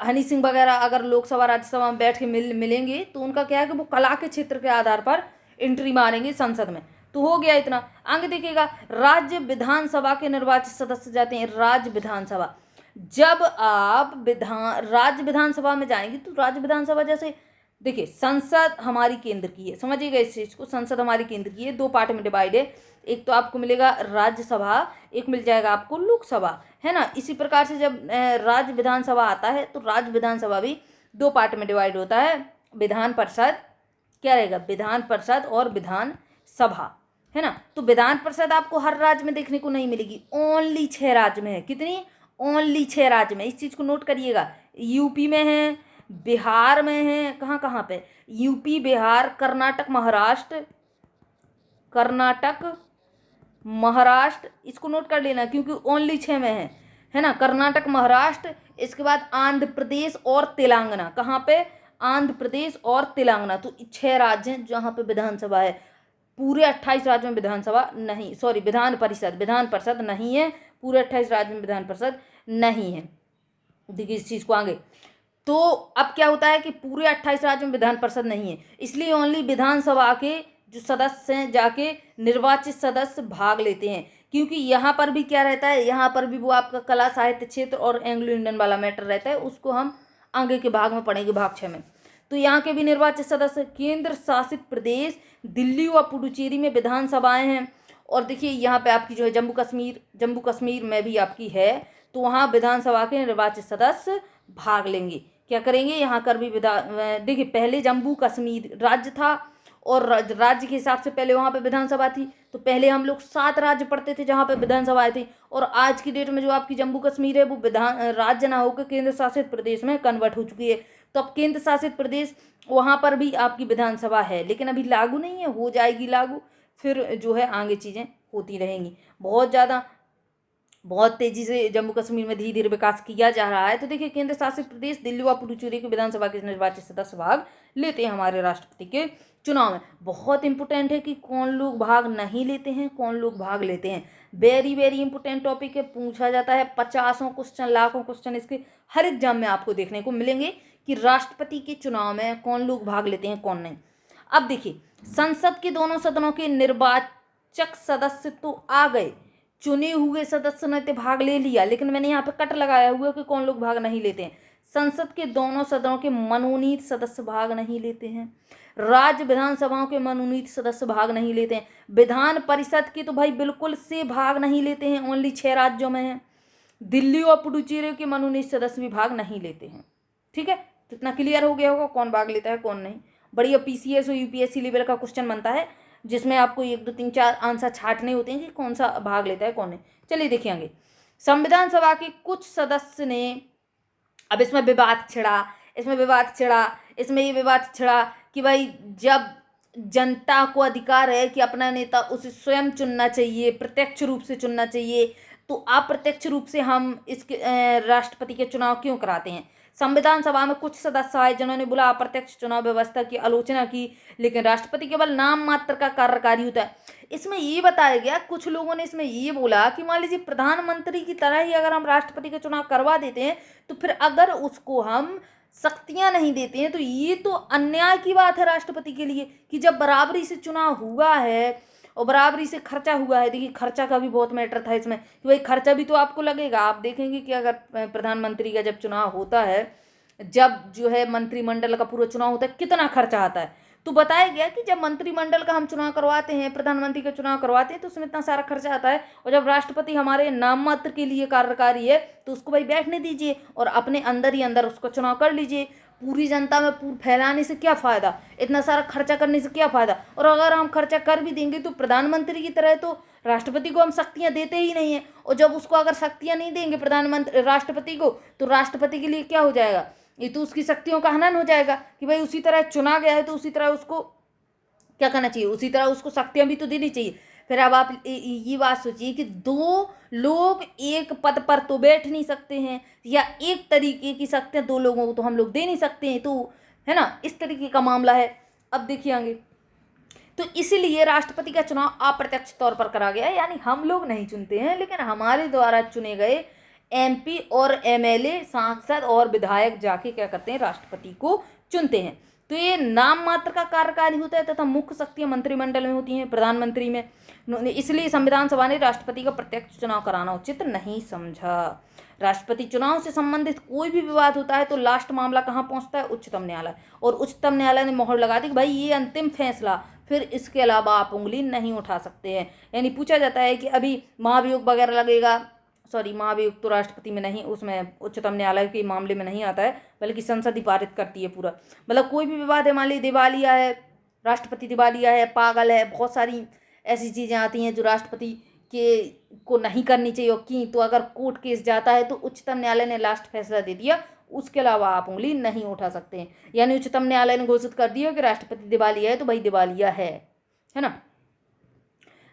हनी सिंह वगैरह अगर लोकसभा राज्यसभा में बैठ के मिलेंगे तो उनका क्या है कि वो कला के क्षेत्र के आधार पर एंट्री मारेंगे संसद में। तो हो गया इतना। आगे देखिएगा, राज्य विधानसभा के निर्वाचित सदस्य जाते हैं राज्य विधानसभा। जब आप राज्य विधानसभा में जाएंगे तो राज्य विधानसभा जैसे देखिए संसद हमारी केंद्र की है, समझिएगा इस चीज को, संसद हमारी केंद्र की है, दो पार्ट में डिवाइड है। एक तो आपको मिलेगा राज्यसभा, एक मिल जाएगा आपको लोकसभा, है ना। इसी प्रकार से जब राज्य विधानसभा आता है तो राज्य विधानसभा भी दो पार्ट में डिवाइड होता है। विधान परिषद क्या रहेगा, विधान परिषद और विधान सभा, है ना। तो विधान परिषद आपको हर राज्य में देखने को नहीं मिलेगी, ओनली 6 राज्य में है। कितनी, ओनली 6 राज्य में। इस चीज को नोट करिएगा, यूपी में है, बिहार में है, कहाँ कहाँ पे, यूपी, बिहार, कर्नाटक, महाराष्ट्र, इसको नोट कर लेना क्योंकि ओनली 6 में है ना। कर्नाटक, महाराष्ट्र, इसके बाद आंध्र प्रदेश और तेलंगाना। कहाँ पे, आंध्र प्रदेश और तेलंगाना। तो 6 राज्य हैं जहाँ पे विधानसभा है। पूरे 28 राज्यों में विधानसभा नहीं, सॉरी विधान परिषद नहीं है। पूरे 28 राज्यों में विधान परिषद नहीं है। देखिए इस चीज को आगे। तो अब क्या होता है कि पूरे 28 राज्यों में विधान परिषद नहीं है, इसलिए ओनली विधानसभा के जो सदस्य हैं जाके निर्वाचित सदस्य भाग लेते हैं। क्योंकि यहाँ पर भी क्या रहता है, यहाँ पर भी वो आपका कला साहित्य क्षेत्र और एंग्लो इंडियन वाला मैटर रहता है, उसको हम आगे के भाग में पढ़ेंगे, भाग 6 में। तो यहाँ के भी निर्वाचित सदस्य, केंद्र शासित प्रदेश दिल्ली व पुडुचेरी में विधानसभाएं हैं। और देखिए यहाँ पे आपकी जो है जम्मू कश्मीर में भी आपकी है, तो वहाँ विधानसभा के निर्वाचित सदस्य भाग लेंगे। क्या करेंगे, यहाँ कर भी देखिए पहले जम्मू कश्मीर राज्य था और राज्य के हिसाब से पहले वहाँ पे विधानसभा थी। तो पहले हम लोग 7 राज्य पढ़ते थे जहाँ पे विधानसभाएं थी, और आज की डेट में जो आपकी जम्मू कश्मीर है वो राज्य ना होकर केंद्र शासित प्रदेश में कन्वर्ट हो चुकी है। तो अब केंद्र शासित प्रदेश, वहाँ पर भी आपकी विधानसभा है, लेकिन अभी लागू नहीं है, हो जाएगी लागू, फिर जो है आगे चीज़ें होती रहेंगी। बहुत तेजी से जम्मू कश्मीर में धीरे धीरे विकास किया जा रहा है। तो देखिए केंद्र शासित प्रदेश दिल्ली व पुडुचेरी के विधानसभा के निर्वाचित सदस्य भाग लेते हैं हमारे राष्ट्रपति के चुनाव में। बहुत इंपॉर्टेंट है कि कौन लोग भाग नहीं लेते हैं, कौन लोग भाग लेते हैं। वेरी वेरी इंपॉर्टेंट टॉपिक है, पूछा जाता है। 50 क्वेश्चन, लाखों क्वेश्चन इसके हर एग्जाम में आपको देखने को मिलेंगे कि राष्ट्रपति के चुनाव में कौन लोग भाग लेते हैं, कौन नहीं। अब देखिए संसद के दोनों सदनों के निर्वाचक सदस्य तो आ गए, चुने हुए सदस्य ने तो भाग ले लिया, लेकिन मैंने यहाँ पे कट लगाया हुआ है कि कौन लोग भाग नहीं लेते हैं। संसद के दोनों सदनों के मनोनीत सदस्य भाग नहीं लेते हैं। राज्य विधानसभाओं के मनोनीत सदस्य भाग नहीं लेते हैं। विधान परिषद के तो भाई बिल्कुल से भाग नहीं लेते हैं, ओनली 6 राज्यों में है। दिल्ली और पुडुचेरी के मनोनीत सदस्य भी भाग नहीं लेते हैं। ठीक है, तो इतना क्लियर हो गया होगा कौन भाग लेता है कौन नहीं। बढ़िया पीसीएस और यूपीएससी लेवल का क्वेश्चन बनता है जिसमें आपको 1 2 3 4 आंसर छाटने होते हैं कि कौन सा भाग लेता है कौन नहीं। चलिए देखिए आगे। संविधान सभा के कुछ सदस्य ने, अब इसमें ये विवाद छिड़ा कि भाई जब जनता को अधिकार है कि अपना नेता उसे स्वयं चुनना चाहिए, प्रत्यक्ष रूप से चुनना चाहिए, तो अप्रत्यक्ष रूप से हम इसके राष्ट्रपति के चुनाव क्यों कराते हैं। संविधान सभा में कुछ सदस्य आए जिन्होंने बोला अप्रत्यक्ष चुनाव व्यवस्था की आलोचना की, लेकिन राष्ट्रपति केवल नाम मात्र का कार्यकारी होता है। इसमें ये बताया गया, कुछ लोगों ने इसमें ये बोला कि मान लीजिए प्रधानमंत्री की तरह ही अगर हम राष्ट्रपति का चुनाव करवा देते हैं, तो फिर अगर उसको हम शक्तियां नहीं देते हैं तो ये तो अन्याय की बात है राष्ट्रपति के लिए, कि जब बराबरी से चुनाव हुआ है और बराबरी से खर्चा हुआ है। देखिए खर्चा का भी बहुत मैटर था इसमें कि भाई खर्चा भी तो आपको लगेगा। आप देखेंगे कि अगर प्रधानमंत्री का जब चुनाव होता है, जब जो है मंत्रिमंडल का पूरा चुनाव होता है, कितना खर्चा आता है। तो बताया गया कि जब मंत्रिमंडल का हम चुनाव करवाते हैं, प्रधानमंत्री का चुनाव करवाते हैं, तो उसमें इतना सारा खर्चा आता है। और जब राष्ट्रपति हमारे नाम मात्र के लिए कार्यकारी है तो उसको भाई बैठने दीजिए और अपने अंदर ही अंदर उसका चुनाव कर लीजिए। पूरी जनता में फैलाने से क्या फ़ायदा, इतना सारा खर्चा करने से क्या फ़ायदा। और अगर हम खर्चा कर भी देंगे तो प्रधानमंत्री की तरह तो राष्ट्रपति को हम शक्तियाँ देते ही नहीं हैं। और जब उसको अगर शक्तियाँ नहीं देंगे राष्ट्रपति को, तो राष्ट्रपति के लिए क्या हो जाएगा, ये तो उसकी शक्तियों का हनन हो जाएगा कि भाई उसी तरह चुना गया है तो उसी तरह उसको क्या करना चाहिए, उसी तरह उसको शक्तियाँ भी तो देनी चाहिए। फिर अब आप ये बात सोचिए कि 2 लोग एक पद पर तो बैठ नहीं सकते हैं, या एक तरीके की शक्तियाँ 2 लोगों को तो हम लोग दे नहीं सकते हैं, तो है ना, इस तरीके का मामला है। अब देखिए आगे। तो इसीलिए राष्ट्रपति का चुनाव अप्रत्यक्ष तौर पर करा गया है, यानी हम लोग नहीं चुनते हैं, लेकिन हमारे द्वारा चुने गए MP और MLA, सांसद और विधायक जाके क्या करते हैं, राष्ट्रपति को चुनते हैं। तो ये नाम मात्र का कार्यकारी होता है तथा मुख्य शक्तियां मंत्रिमंडल में होती हैं, प्रधानमंत्री में। इसलिए संविधान सभा ने राष्ट्रपति का प्रत्यक्ष चुनाव कराना उचित नहीं समझा। राष्ट्रपति चुनाव से संबंधित कोई भी विवाद होता है तो लास्ट मामला कहाँ पहुंचता है, उच्चतम न्यायालय, और उच्चतम न्यायालय ने मोहर लगा दी कि भाई ये अंतिम फैसला, फिर इसके अलावा आप उंगली नहीं उठा सकते हैं। यानी पूछा जाता है कि अभी महाभियोग वगैरह लगेगा, सॉरी महाभियोग तो राष्ट्रपति में नहीं, उसमें उच्चतम न्यायालय के मामले में नहीं आता है, बल्कि संसद ही पारित करती है पूरा। मतलब कोई भी विवाद है, मान ली दिवालिया है, राष्ट्रपति दिवालिया है, पागल है, बहुत सारी ऐसी चीज़ें आती हैं जो राष्ट्रपति के को नहीं करनी चाहिए की, तो अगर कोर्ट केस जाता है तो उच्चतम न्यायालय ने लास्ट फैसला दे दिया, उसके अलावा आप उंगली नहीं उठा सकते हैं। यानी उच्चतम न्यायालय ने घोषित कर दिया कि राष्ट्रपति दिवालिया है तो भाई दिवालिया है ना।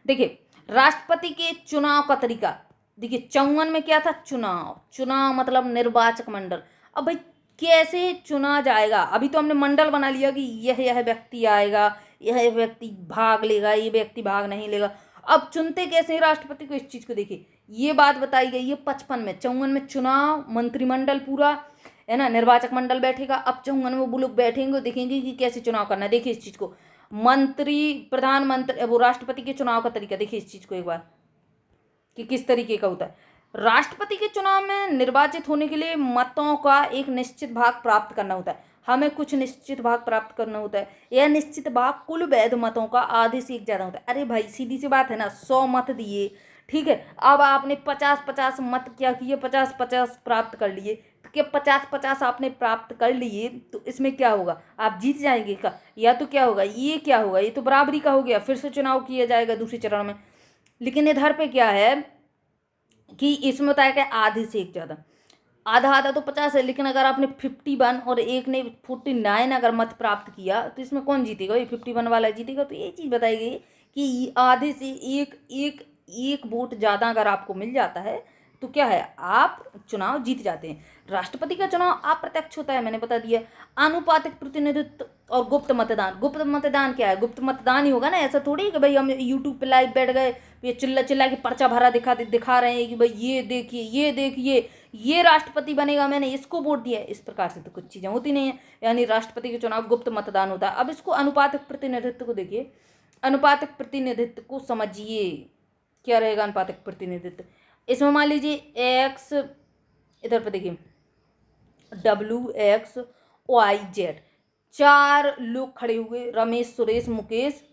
देखिए राष्ट्रपति के चुनाव का तरीका, देखिए 54 में क्या था, चुनाव मतलब निर्वाचक मंडल। अब भाई कैसे चुना जाएगा, अभी तो हमने मंडल बना लिया कि यह व्यक्ति आएगा, यह व्यक्ति भाग लेगा, ये व्यक्ति भाग नहीं लेगा। अब चुनते कैसे राष्ट्रपति को, इस चीज को देखिए, ये बात बताई गई है 55 में। 54 में चुनाव, मंत्रिमंडल पूरा है ना, निर्वाचक मंडल बैठेगा। अब 54 में वो लोग बैठेंगे, देखेंगे कि कैसे चुनाव करना है। देखिए इस चीज को, मंत्री, प्रधानमंत्री, वो राष्ट्रपति के चुनाव का तरीका देखिए इस चीज को एक बार कि किस तरीके का होता है। राष्ट्रपति के चुनाव में निर्वाचित होने के लिए मतों का एक निश्चित भाग प्राप्त करना होता है। हमें कुछ निश्चित भाग प्राप्त करना होता है। यह निश्चित भाग कुल वैध मतों का आधे से एक ज़्यादा होता है। अरे भाई सीधी सी बात है ना, 100 मत दिए, ठीक है, अब आपने 50-50 मत क्या किए, 50-50 प्राप्त कर लिए, तो क्या 50-50 आपने प्राप्त कर लिए तो इसमें क्या होगा, आप जीत जाएंगे क्या, या तो क्या होगा, ये क्या होगा, ये तो बराबरी का हो गया, फिर से चुनाव किया जाएगा दूसरे चरण में। लेकिन इधर पे क्या है कि इसमें बताया क्या, आधे से एक ज़्यादा, आधा तो 50 है, लेकिन अगर आपने 51 और एक ने 49 अगर मत प्राप्त किया तो इसमें कौन जीतेगा, ये 51 वाला जीतेगा। तो ये चीज़ बताई गई कि आधे से एक वोट ज़्यादा अगर आपको मिल जाता है तो क्या है, आप चुनाव जीत जाते हैं। राष्ट्रपति का चुनाव अप्रत्यक्ष होता है, मैंने बता दिया। आनुपातिक प्रतिनिधित्व और गुप्त मतदान। गुप्त मतदान क्या है, गुप्त मतदान ही होगा ना, ऐसा थोड़ी है कि भाई हम यूट्यूब पे लाइव बैठ गए, ये चिल्ला के पर्चा भरा दिखा रहे हैं कि भाई ये देखिए ये राष्ट्रपति बनेगा, मैंने इसको वोट दिया। इस प्रकार से तो कुछ चीज़ें होती नहीं है। यानी राष्ट्रपति के चुनाव गुप्त मतदान होता है। अब इसको अनुपातिक प्रतिनिधित्व को देखिए, अनुपातिक प्रतिनिधित्व को समझिए, क्या रहेगा अनुपातिक प्रतिनिधित्व। इसमें मान लीजिए एक्स, इधर पर देखिए WXYZ, 4 लोग खड़े हुए, रमेश, सुरेश, मुकेश,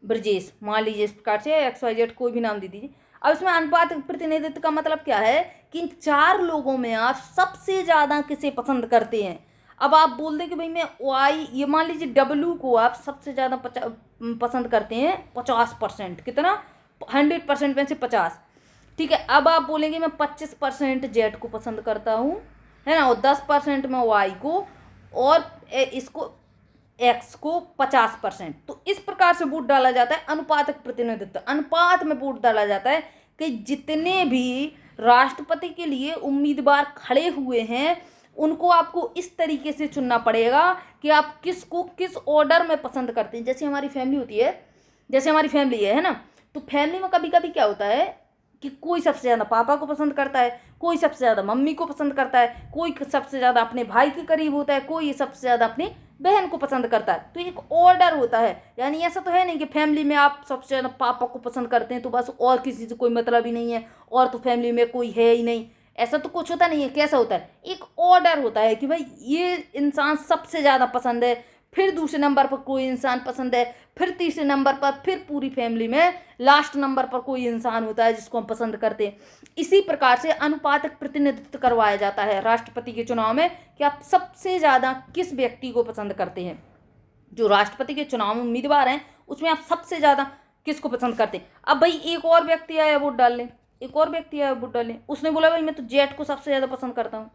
ब्रजेश, मान लीजिए इस प्रकार से XYZ कोई भी नाम दे दीजिए। अब इसमें अनुपातिक प्रतिनिधित्व का मतलब क्या है कि इन 4 लोगों में आप सबसे ज़्यादा किसे पसंद करते हैं। अब आप बोल दें कि भाई मैं Y, ये मान लीजिए W को आप सबसे ज़्यादा पसंद करते हैं 50%, कितना, 100% में से 50, ठीक है। अब आप बोलेंगे मैं 25% Z को पसंद करता हूँ, है ना, और 10% में Y को, और इसको X को 50%। तो इस प्रकार से वोट डाला जाता है अनुपातिक प्रतिनिधित्व। अनुपात में वोट डाला जाता है कि जितने भी राष्ट्रपति के लिए उम्मीदवार खड़े हुए हैं उनको आपको इस तरीके से चुनना पड़ेगा कि आप किसको किस ऑर्डर में पसंद करते हैं। जैसे हमारी फैमिली होती है, जैसे हमारी फैमिली है ना, तो फैमिली में कभी कभी क्या होता है कि कोई सबसे ज़्यादा पापा को पसंद करता है, कोई सबसे ज़्यादा मम्मी को पसंद करता है, कोई सबसे ज़्यादा अपने भाई के करीब होता है, कोई सबसे ज़्यादा अपनी बहन को पसंद करता है। तो एक ऑर्डर होता है। यानी ऐसा तो है नहीं कि फैमिली में आप सबसे ज़्यादा पापा को पसंद करते हैं तो बस और किसी से कोई मतलब ही नहीं है, और तो फैमिली में कोई है ही नहीं, ऐसा तो कुछ होता नहीं है। कैसा होता है, एक ऑर्डर होता है कि भाई ये इंसान सबसे ज़्यादा पसंद है, फिर दूसरे नंबर पर कोई इंसान पसंद है, फिर तीसरे नंबर पर, फिर पूरी फैमिली में लास्ट नंबर पर कोई इंसान होता है जिसको हम पसंद करते हैं। इसी प्रकार से अनुपातिक प्रतिनिधित्व करवाया जाता है राष्ट्रपति के चुनाव में कि आप सबसे ज़्यादा किस व्यक्ति को पसंद करते हैं। जो राष्ट्रपति के चुनाव में उम्मीदवार हैं उसमें आप सबसे ज़्यादा किसको पसंद करते हैं। अब भाई एक और व्यक्ति आया वोट डालने, एक और व्यक्ति आया वोट डालने, उसने बोला भाई मैं तो जेट को सबसे ज़्यादा पसंद करता हूँ,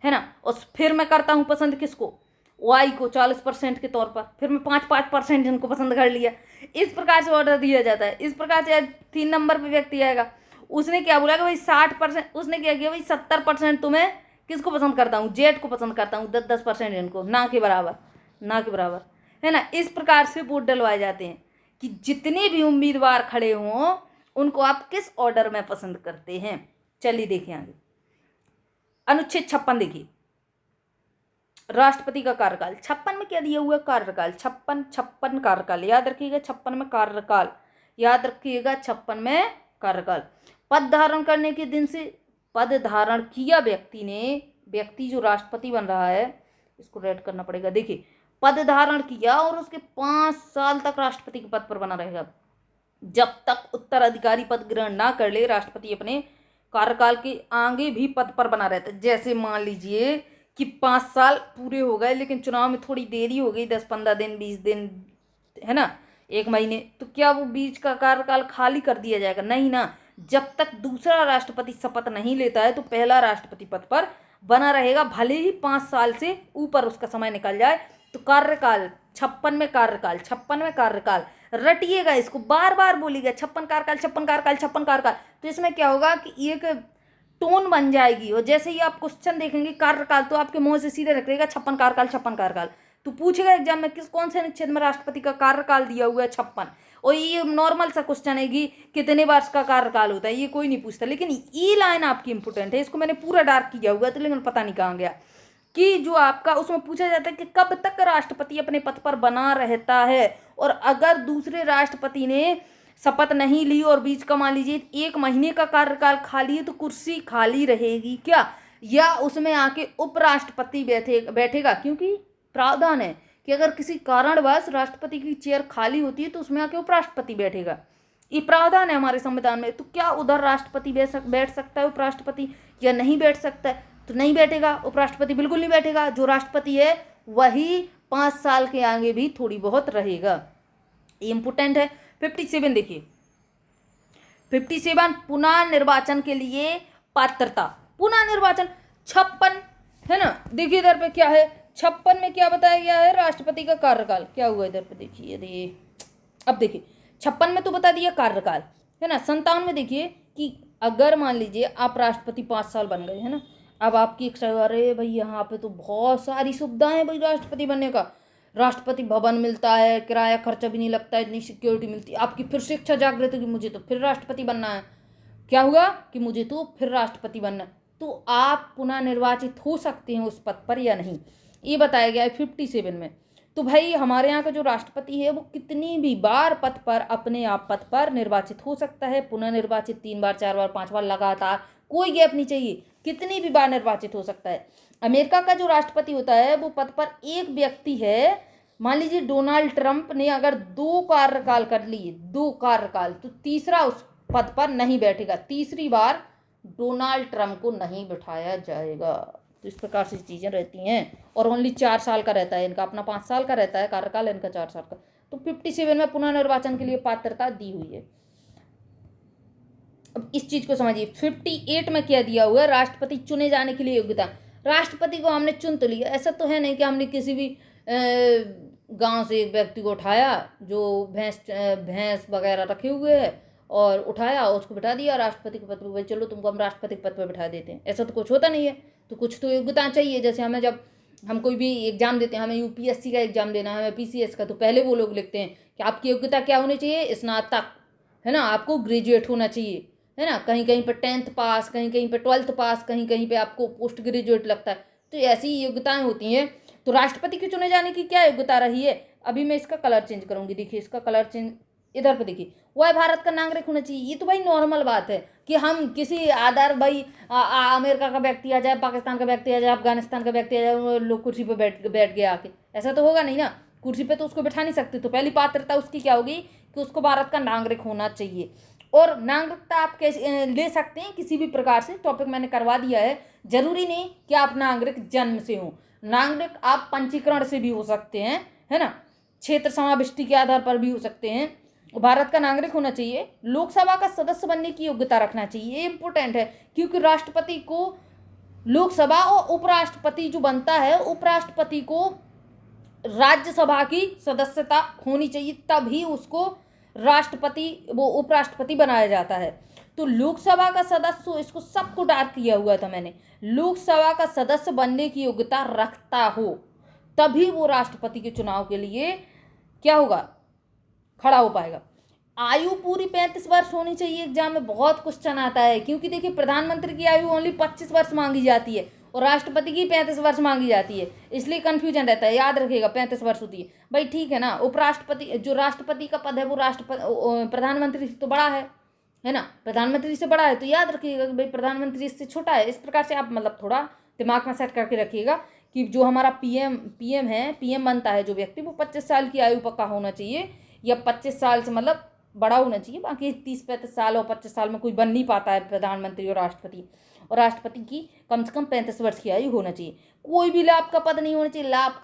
है ना, और फिर मैं करता हूँ पसंद किसको, Y को 40% के तौर पर, फिर मैं 5% जिनको पसंद कर लिया। इस प्रकार से ऑर्डर दिया जाता है। इस प्रकार से 3 नंबर पे व्यक्ति आएगा, उसने क्या बोला कि भाई 60%, उसने क्या किया भाई 70% तो मैं किसको पसंद करता हूँ, जेट को पसंद करता हूँ, 10% इनको, ना के बराबर, है ना। इस प्रकार से वोट डलवाए जाते हैं कि जितने भी उम्मीदवार खड़े हों उनको आप किस ऑर्डर में पसंद करते हैं। चलिए देखिए आगे, अनुच्छेद 56 देखिए, राष्ट्रपति का कार्यकाल 56 में क्या दिया हुआ है? कार्यकाल 56 कार्यकाल, याद रखिएगा 56 में कार्यकाल, याद रखिएगा 56 में कार्यकाल। पद धारण करने के दिन से, पद धारण किया व्यक्ति जो राष्ट्रपति बन रहा है, इसको रेड करना पड़ेगा। देखिए, पद धारण किया और उसके 5 साल तक राष्ट्रपति के पद पर बना रहेगा। जब तक उत्तराधिकारी पद ग्रहण ना कर ले, राष्ट्रपति अपने कार्यकाल के आगे भी पद पर बना रहता है। जैसे मान लीजिए कि 5 साल पूरे हो गए लेकिन चुनाव में थोड़ी देरी हो गई, 10-15 दिन, 20 दिन, है ना, 1 महीने, तो क्या वो बीच का कार्यकाल खाली कर दिया जाएगा? नहीं ना। जब तक दूसरा राष्ट्रपति शपथ नहीं लेता है तो पहला राष्ट्रपति पद पर बना रहेगा, भले ही 5 साल से ऊपर उसका समय निकल जाए। तो कार्यकाल 56 में कार्यकाल, 56 में कार्यकाल, रटिएगा इसको, बार बार बोलिएगा 56 कार्यकाल, 56 कार्यकाल, 56 कार्यकाल। तो इसमें क्या होगा कि एक टोन बन जाएगी, और जैसे ही आप क्वेश्चन देखेंगे कार्यकाल तो आपके मुंह से सीधे रखिएगा 56 कार्यकाल, 56 कार्यकाल। तो पूछेगा एग्जाम में कौन से अनुच्छेद में राष्ट्रपति का कार्यकाल दिया हुआ है? 56। और ये नॉर्मल सा क्वेश्चन है कि कितने वर्ष का कार्यकाल होता है, ये कोई नहीं पूछता। लेकिन ये लाइन आपकी इंपोर्टेंट है, इसको मैंने पूरा डार्क किया हुआ था लेकिन पता नहीं कहाँ गया, कि जो आपका उसमें पूछा जाता है कि कब तक राष्ट्रपति अपने पद पर बना रहता है, और अगर दूसरे राष्ट्रपति ने शपथ नहीं ली और बीच का मान लीजिए 1 महीने का कार्यकाल खाली है, तो कुर्सी खाली रहेगी क्या, या उसमें आके उपराष्ट्रपति बैठेगा? क्योंकि प्रावधान है कि अगर किसी कारणवश राष्ट्रपति की चेयर खाली होती है तो उसमें आके उपराष्ट्रपति बैठेगा, ये प्रावधान है हमारे संविधान में। तो क्या उधर राष्ट्रपति बैठ सकता है उपराष्ट्रपति, या नहीं बैठ सकता है? तो नहीं बैठेगा, उपराष्ट्रपति बिल्कुल नहीं बैठेगा। जो राष्ट्रपति है वही 5 साल के आगे भी थोड़ी बहुत रहेगा, ये इंपोर्टेंट है। 57 देखिए, 57 पुनः निर्वाचन के लिए पात्रता, पुनः निर्वाचन 56 है ना। देखिए इधर पे क्या है, 56 में क्या बताया गया है? राष्ट्रपति का कार्यकाल क्या हुआ इधर पे देखिए, अब देखिए 56 में तो बता दिया कार्यकाल, है ना। 57 में देखिए कि अगर मान लीजिए आप राष्ट्रपति 5 साल बन गए, है ना, अब आपकी इच्छा, अरे भाई यहाँ पे तो बहुत सारी सुविधाएं हैं भाई राष्ट्रपति बनने का, राष्ट्रपति भवन मिलता है, किराया खर्चा भी नहीं लगता, इतनी सिक्योरिटी मिलती है, आपकी फिर से इच्छा जागृत होगी मुझे तो फिर राष्ट्रपति बनना है। क्या हुआ कि मुझे तो फिर राष्ट्रपति बनना है, तो आप पुनः निर्वाचित हो सकते हैं उस पद पर या नहीं, ये बताया गया है 57 में। तो भाई हमारे यहाँ का जो राष्ट्रपति है वो कितनी भी बार पद पर, अपने आप पद पर निर्वाचित हो सकता है, पुनः निर्वाचित 3 बार, 4 बार, 5 बार, लगातार, कोई गैप नहीं चाहिए, कितनी भी बार निर्वाचित हो सकता है। अमेरिका का जो राष्ट्रपति होता है वो पद पर एक व्यक्ति है, मान लीजिए डोनाल्ड ट्रंप ने अगर 2 कार्यकाल कर लिए, 2 कार्यकाल, तो तीसरा उस पद पर नहीं बैठेगा, तीसरी बार डोनाल्ड ट्रंप को नहीं बिठाया जाएगा। तो इस प्रकार से चीज़ें रहती हैं, और ओनली 4 साल का रहता है इनका, अपना 5 साल का रहता है कार्यकाल, इनका 4 साल का। तो 57 में पुनः निर्वाचन के लिए पात्रता दी हुई है। अब इस चीज को समझिए। 58 में क्या दिया हुआ है? राष्ट्रपति चुने जाने के लिए योग्यता। राष्ट्रपति को हमने चुन तो लिया, ऐसा तो है नहीं कि हमने किसी भी गांव से एक व्यक्ति को उठाया जो भैंस वगैरह रखे हुए है और उठाया और उसको बिठा दिया राष्ट्रपति के पद पर, चलो तुमको हम राष्ट्रपति के पद पर बिठा देते हैं, ऐसा तो कुछ होता नहीं है। तो कुछ तो योग्यता चाहिए। जैसे हमें जब हम कोई भी एग्जाम देते हैं, हमें यूपीएससी का एग्जाम देना है, हमें पीसीएस का, तो पहले वो लोग लिखते हैं कि आपकी योग्यता क्या होनी चाहिए, स्नातक, है ना, आपको ग्रेजुएट होना चाहिए, है ना, कहीं कहीं पे 10th पास, कहीं कहीं पे 12th पास, कहीं कहीं पे आपको पोस्ट ग्रेजुएट लगता है। तो ऐसी योग्यताएं होती हैं। तो राष्ट्रपति के चुने जाने की क्या योग्यता रही है? अभी मैं इसका कलर चेंज करूंगी, देखिए इसका कलर चेंज, इधर पे देखिए, वह भारत का नागरिक होना चाहिए। ये तो भाई नॉर्मल बात है कि हम किसी आधार भाई अमेरिका का व्यक्ति आ जाए, पाकिस्तान का व्यक्ति आ जाए, अफगानिस्तान का व्यक्ति आ जाए, लोग कुर्सी पे बैठ गया आके, ऐसा तो होगा नहीं ना, कुर्सी पे तो उसको बैठा नहीं सकते। तो पहली पात्रता उसकी क्या होगी कि उसको भारत का नागरिक होना चाहिए। और नागरिकता आप कैसे ले सकते हैं? किसी भी प्रकार से, टॉपिक मैंने करवा दिया है, जरूरी नहीं कि आप नागरिक जन्म से हो, नागरिक आप पंजीकरण से भी हो सकते हैं, है ना, क्षेत्र समाविष्टि के आधार पर भी हो सकते हैं। भारत का नागरिक होना चाहिए, लोकसभा का सदस्य बनने की योग्यता रखना चाहिए, ये इंपॉर्टेंट है क्योंकि राष्ट्रपति को लोकसभा और उपराष्ट्रपति जो बनता है, उपराष्ट्रपति को राज्यसभा की सदस्यता होनी चाहिए, तभी उसको राष्ट्रपति वो उपराष्ट्रपति बनाया जाता है। तो लोकसभा का सदस्य, इसको सबको डार्क किया हुआ था मैंने, लोकसभा का सदस्य बनने की योग्यता रखता हो तभी वो राष्ट्रपति के चुनाव के लिए क्या होगा, खड़ा हो पाएगा। आयु पूरी 35 वर्ष होनी चाहिए। एग्जाम में बहुत क्वेश्चन आता है, क्योंकि देखिए प्रधानमंत्री की आयु ओनली 25 वर्ष मांगी जाती है और राष्ट्रपति की 35 वर्ष मांगी जाती है, इसलिए कंफ्यूजन रहता है। याद रखिएगा 35 वर्ष होती है भाई, ठीक है ना। उपराष्ट्रपति, जो राष्ट्रपति का पद है वो प्रधानमंत्री से तो बड़ा है ना, प्रधानमंत्री से बड़ा है, तो याद रखिएगा कि भाई प्रधानमंत्री इससे छोटा है। इस प्रकार से आप मतलब थोड़ा दिमाग में सेट करके रखिएगा कि जो हमारा पीएम है, पीएम बनता है जो व्यक्ति, वो 25 साल की आयु पक्का होना चाहिए, या 25 साल से मतलब बड़ा होना चाहिए। बाकी 30-35 साल और 25 साल में कोई बन नहीं पाता है प्रधानमंत्री और राष्ट्रपति। और राष्ट्रपति की कम से कम 35 वर्ष की आयु होना चाहिए। कोई भी लाभ का पद नहीं होना चाहिए। लाभ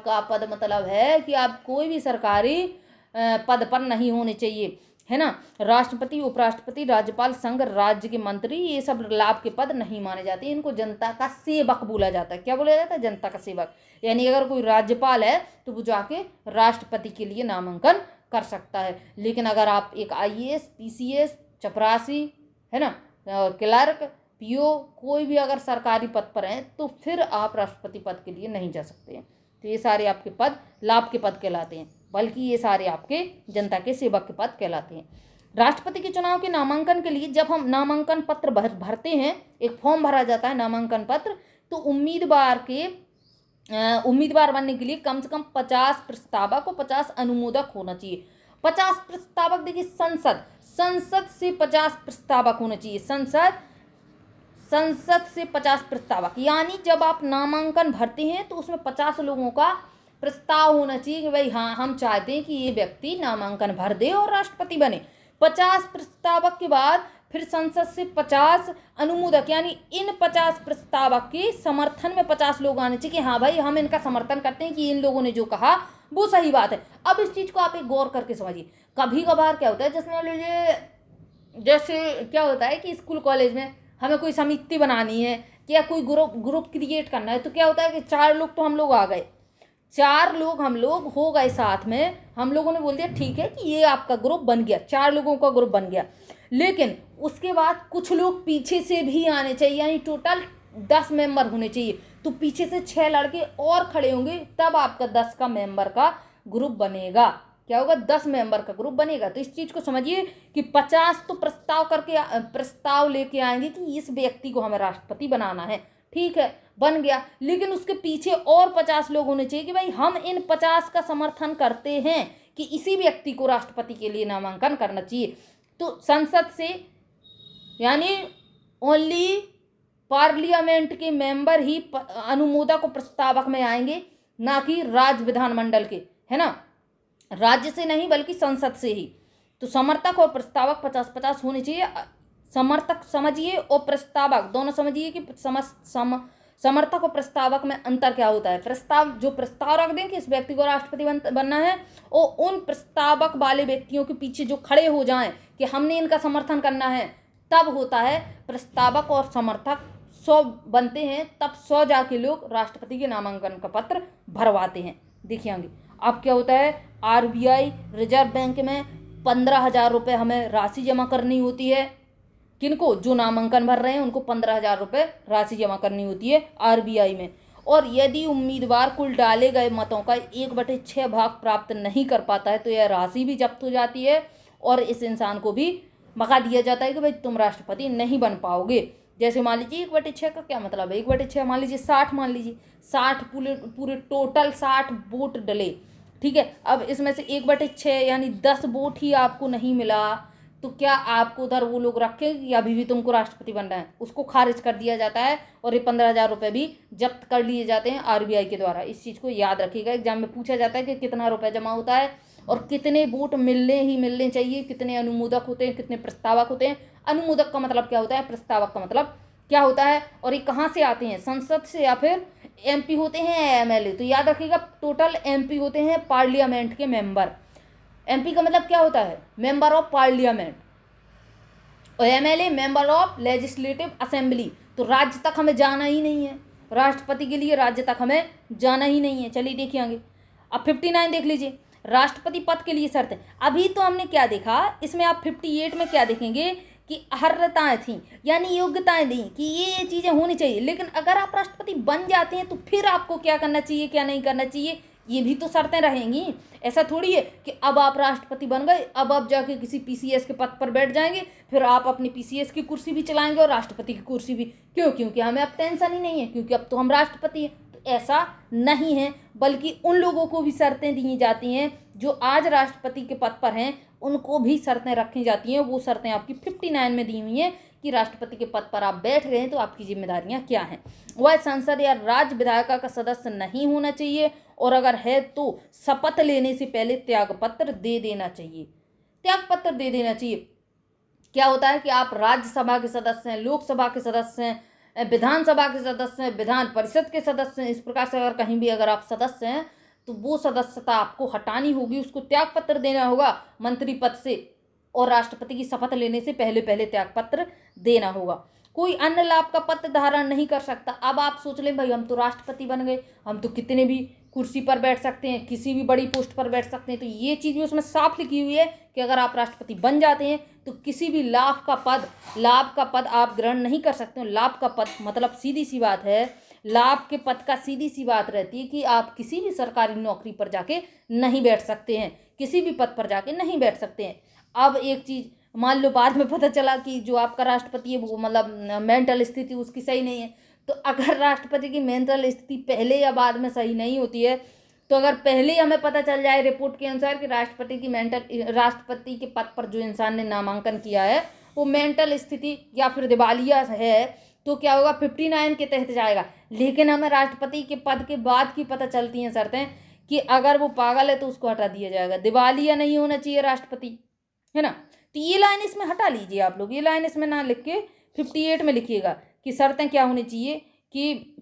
का पद मतलब है कि आप कोई भी सरकारी पद पर नहीं होने चाहिए, है ना। राष्ट्रपति, उपराष्ट्रपति, राज्यपाल, संघ राज्य के मंत्री, ये सब लाभ के पद नहीं माने जाते। इनको जनता का सेवक बोला जाता है। क्या बोला जाता है? जनता का सेवक। यानी अगर कोई राज्यपाल है तो वो जाके राष्ट्रपति के लिए नामांकन कर सकता है। लेकिन अगर आप एक आईएएस, पीसीएस, चपरासी, है ना, क्लर्क, पीओ, कोई भी अगर सरकारी पद पर हैं तो फिर आप राष्ट्रपति पद के लिए नहीं जा सकते हैं। तो ये सारे आपके पद लाभ के पद कहलाते हैं, बल्कि ये सारे आपके जनता के सेवक के पद कहलाते हैं। राष्ट्रपति के चुनाव के नामांकन के लिए जब हम नामांकन पत्र भरते हैं, एक फॉर्म भरा जाता है नामांकन पत्र, तो उम्मीदवार बनने के लिए कम से कम 50 प्रस्तावक और 50 अनुमोदक होना चाहिए। 50 प्रस्तावक, देखिए संसद से 50 प्रस्तावक होना चाहिए। संसद से 50 प्रस्तावक, यानी जब आप नामांकन भरते हैं तो उसमें 50 लोगों का प्रस्ताव होना चाहिए कि भाई हाँ, हम चाहते हैं कि ये व्यक्ति नामांकन भर दे और राष्ट्रपति बने। 50 प्रस्तावक के बाद फिर संसद से 50 अनुमोदक, यानी इन 50 प्रस्तावक के समर्थन में 50 लोग आने चाहिए कि हाँ भाई, हम इनका समर्थन करते हैं कि इन लोगों ने जो कहा वो सही बात है। अब इस चीज़ को आप एक गौर करके समझिए। कभी कभार क्या होता है, जैसे क्या होता है कि स्कूल कॉलेज में हमें कोई समिति बनानी है या कोई ग्रुप क्रिएट करना है, तो क्या होता है कि 4 लोग तो हम लोग आ गए, 4 लोग हम लोग हो गए साथ में, हम लोगों ने बोल दिया ठीक है कि ये आपका ग्रुप बन गया, 4 लोगों का ग्रुप बन गया। लेकिन उसके बाद कुछ लोग पीछे से भी आने चाहिए, यानी टोटल 10 मेंबर होने चाहिए। तो पीछे से 6 लड़के और खड़े होंगे, तब आपका 10 का मेंबर का ग्रुप बनेगा। क्या होगा? 10 मेंबर का ग्रुप बनेगा। तो इस चीज़ को समझिए कि 50 तो प्रस्ताव लेके आएंगे कि इस व्यक्ति को हमें राष्ट्रपति बनाना है, ठीक है, बन गया। लेकिन उसके पीछे और 50 लोग होने चाहिए कि भाई हम इन 50 का समर्थन करते हैं कि इसी व्यक्ति को राष्ट्रपति के लिए नामांकन करना चाहिए। तो संसद से, यानी ओनली पार्लियामेंट के मेंबर ही अनुमोदक और प्रस्तावक में आएंगे, ना कि राज्य विधानमंडल के, है ना, राज्य से नहीं बल्कि संसद से ही। तो समर्थक और प्रस्तावक 50-50 होने चाहिए। समर्थक समझिए और प्रस्तावक दोनों समझिए कि समर्थक और प्रस्तावक में अंतर क्या होता है। जो प्रस्ताव रख दें कि इस व्यक्ति को राष्ट्रपति बनना है, और उन प्रस्तावक वाले व्यक्तियों के पीछे जो खड़े हो जाएं कि हमने इनका समर्थन करना है, तब होता है प्रस्तावक और समर्थक 100 बनते हैं, तब 100 जाके लोग राष्ट्रपति के नामांकन का पत्र भरवाते हैं। देखिए आगे अब क्या होता है, आरबीआई रिजर्व बैंक में 15,000 रुपये हमें राशि जमा करनी होती है। किनको? जो नामांकन भर रहे हैं उनको 15,000 रुपये राशि जमा करनी होती है आरबीआई में। और यदि उम्मीदवार कुल डाले गए मतों का 1/6 भाग प्राप्त नहीं कर पाता है तो यह राशि भी जब्त हो जाती है, और इस इंसान को भी मौका दिया जाता है कि भाई तुम राष्ट्रपति नहीं बन पाओगे। जैसे मान लीजिए 1/6 का क्या मतलब है, 1/6 मान लीजिए 60, मान लीजिए 60 पूरे टोटल 60 वोट डले, ठीक है। अब इसमें से 1/6 यानी 10 वोट ही आपको नहीं मिला, तो क्या आपको उधर वो लोग रखें कि अभी भी तुमको राष्ट्रपति बनना है? उसको खारिज कर दिया जाता है, और ये 15,000 रुपये भी जब्त कर लिए जाते हैं आरबीआई के द्वारा। इस चीज़ को याद रखिएगा, एग्जाम में पूछा जाता है कि कितना रुपये जमा होता है और कितने वोट मिलने चाहिए, कितने अनुमोदक होते हैं, कितने प्रस्तावक होते हैं। अनुमोदक का मतलब क्या होता है, प्रस्तावक का मतलब क्या होता है, और ये कहाँ से आते हैं, संसद से या फिर एमपी होते हैं, एमएलए। तो याद रखिएगा टोटल एमपी होते हैं पार्लियामेंट के मेंबर। एमपी का मतलब क्या होता है, मेंबर ऑफ पार्लियामेंट, और MLA member of legislative assembly. तो राज्य तक हमें जाना ही नहीं है, राष्ट्रपति के लिए राज्य तक हमें जाना ही नहीं है। चलिए देखिए आगे, अब 59 देख लीजिए, राष्ट्रपति पद के लिए शर्त है। अभी तो हमने क्या देखा, इसमें आप 58 में क्या देखेंगे कि अर्हताएं थी, यानी योग्यताएं दी कि ये चीज़ें होनी चाहिए। लेकिन अगर आप राष्ट्रपति बन जाते हैं तो फिर आपको क्या करना चाहिए, क्या नहीं करना चाहिए, ये भी तो शर्तें रहेंगी। ऐसा थोड़ी है कि अब आप राष्ट्रपति बन गए, अब आप जाके किसी पीसीएस के पद पर बैठ जाएंगे, फिर आप अपनी पीसीएस की कुर्सी भी चलाएंगे और राष्ट्रपति की कुर्सी भी। क्यों? क्योंकि हमें अब टेंशन ही नहीं है, क्योंकि अब तो हम राष्ट्रपति हैं। तो ऐसा नहीं है, बल्कि उन लोगों को भी शर्तें दी जाती हैं जो आज राष्ट्रपति के पद पर हैं, उनको भी शर्तें रखी जाती हैं। वो शर्तें आपकी 59 में दी हुई हैं कि राष्ट्रपति के पद पर आप बैठ गए हैं तो आपकी जिम्मेदारियां क्या हैं। वह संसद या राज्य विधायिका का सदस्य नहीं होना चाहिए, और अगर है तो शपथ लेने से पहले त्यागपत्र दे देना चाहिए। त्यागपत्र दे देना चाहिए। क्या होता है कि आप राज्यसभा के सदस्य हैं, लोकसभा के सदस्य हैं, विधानसभा के सदस्य हैं, विधान परिषद के सदस्य हैं, इस प्रकार से अगर कहीं भी अगर आप सदस्य हैं तो वो सदस्यता आपको हटानी होगी, उसको त्यागपत्र देना होगा मंत्री पद से, और राष्ट्रपति की शपथ लेने से पहले पहले त्यागपत्र देना होगा। कोई अन्य लाभ का पत्र धारण नहीं कर सकता। अब आप सोच लें भाई हम तो राष्ट्रपति बन गए, हम तो कितने भी कुर्सी पर बैठ सकते हैं, किसी भी बड़ी पोस्ट पर बैठ सकते हैं, तो ये चीज़ भी उसमें साफ लिखी हुई है कि अगर आप राष्ट्रपति बन जाते हैं तो किसी भी लाभ का पद आप ग्रहण नहीं कर सकते हो। लाभ का पद मतलब सीधी सी बात है, लाभ के पद का सीधी सी बात रहती है कि आप किसी भी सरकारी नौकरी पर जाके नहीं बैठ सकते हैं, किसी भी पद पर जाके नहीं बैठ सकते हैं। अब एक चीज़ मान लो बाद में पता चला कि जो आपका राष्ट्रपति है वो मतलब मेंटल स्थिति उसकी सही नहीं है, तो अगर राष्ट्रपति की मेंटल स्थिति पहले या बाद में सही नहीं होती है, तो अगर पहले ही हमें पता चल जाए रिपोर्ट के अनुसार कि राष्ट्रपति के पद पर जो इंसान ने नामांकन किया है वो मेंटल स्थिति या फिर दिवालिया है, तो क्या होगा 59 के तहत जाएगा। लेकिन हमें राष्ट्रपति के पद के बाद की पता चलती हैं शर्तें कि अगर वो पागल है तो उसको हटा दिया जाएगा, दिवालिया नहीं होना चाहिए राष्ट्रपति, है ना। तो ये लाइन इसमें हटा लीजिए आप लोग, ये लाइन इसमें ना लिख के 58 में लिखिएगा कि शर्तें क्या होनी चाहिए कि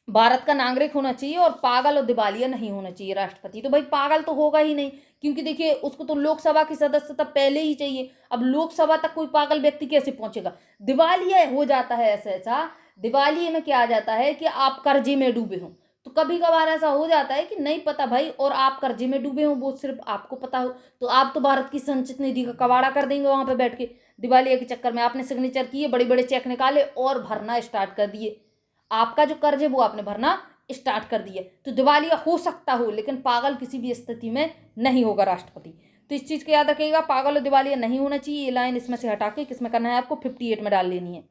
भारत का नागरिक होना चाहिए और पागल और दिवालिया नहीं होना चाहिए राष्ट्रपति। तो भाई पागल तो होगा ही नहीं, क्योंकि देखिए उसको तो लोकसभा की सदस्यता पहले ही चाहिए। अब लोकसभा तक कोई पागल व्यक्ति कैसे पहुंचेगा? दिवालिया हो जाता है ऐसा दिवालिये में क्या आ जाता है कि आप कर्जे में डूबे हो, तो कभी कभार ऐसा हो जाता है कि नहीं पता भाई, और आप कर्जे में डूबे हो वो सिर्फ आपको पता हो, तो आप तो भारत की संचित निधि का कबाड़ा कर देंगे वहां पे बैठ के। दिवालिया के चक्कर में आपने सिग्नेचर किए, बड़े बड़े चेक निकाले और भरना स्टार्ट कर दिए, आपका जो कर्ज है वो आपने भरना स्टार्ट कर दिया। तो दिवालिया हो सकता हो, लेकिन पागल किसी भी स्थिति में नहीं होगा राष्ट्रपति। तो इस चीज़ को याद रखिएगा, पागल और दिवालिया नहीं होना चाहिए। ये लाइन इसमें से हटा के किसमें करना है आपको 58 में डाल लेनी है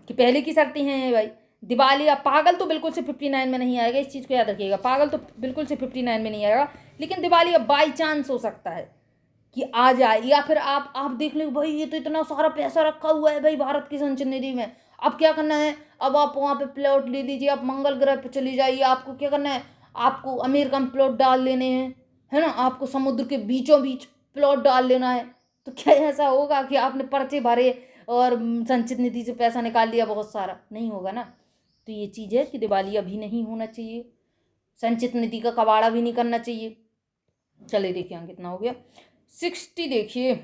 कि पहले की शर्तें हैं भाई। दिवालिया पागल तो बिल्कुल से 59 में नहीं आएगा, इस चीज़ को याद रखिएगा, पागल तो बिल्कुल से 59 में नहीं आएगा, लेकिन दिवालिया बाई चांस हो सकता है कि आ जाए। या फिर आप देख लो भाई ये तो इतना सारा पैसा रखा हुआ है भाई भारत की संचित निधि में, अब क्या करना है, अब आप वहाँ पे प्लॉट ले लीजिए, आप मंगल ग्रह पे चली जाइए, आपको क्या करना है, आपको अमेरिका में प्लॉट डाल लेने हैं, है ना, आपको समुद्र के बीचों बीच प्लॉट डाल लेना है। तो क्या ऐसा होगा कि आपने पर्चे भरे और संचित निधि से पैसा निकाल लिया बहुत सारा? नहीं होगा ना। तो ये चीज़ है कि दिवालिया भी नहीं होना चाहिए, संचित निधि का कबाड़ा भी नहीं करना चाहिए। चलिए देखिए यहाँ कितना हो गया 60, देखिए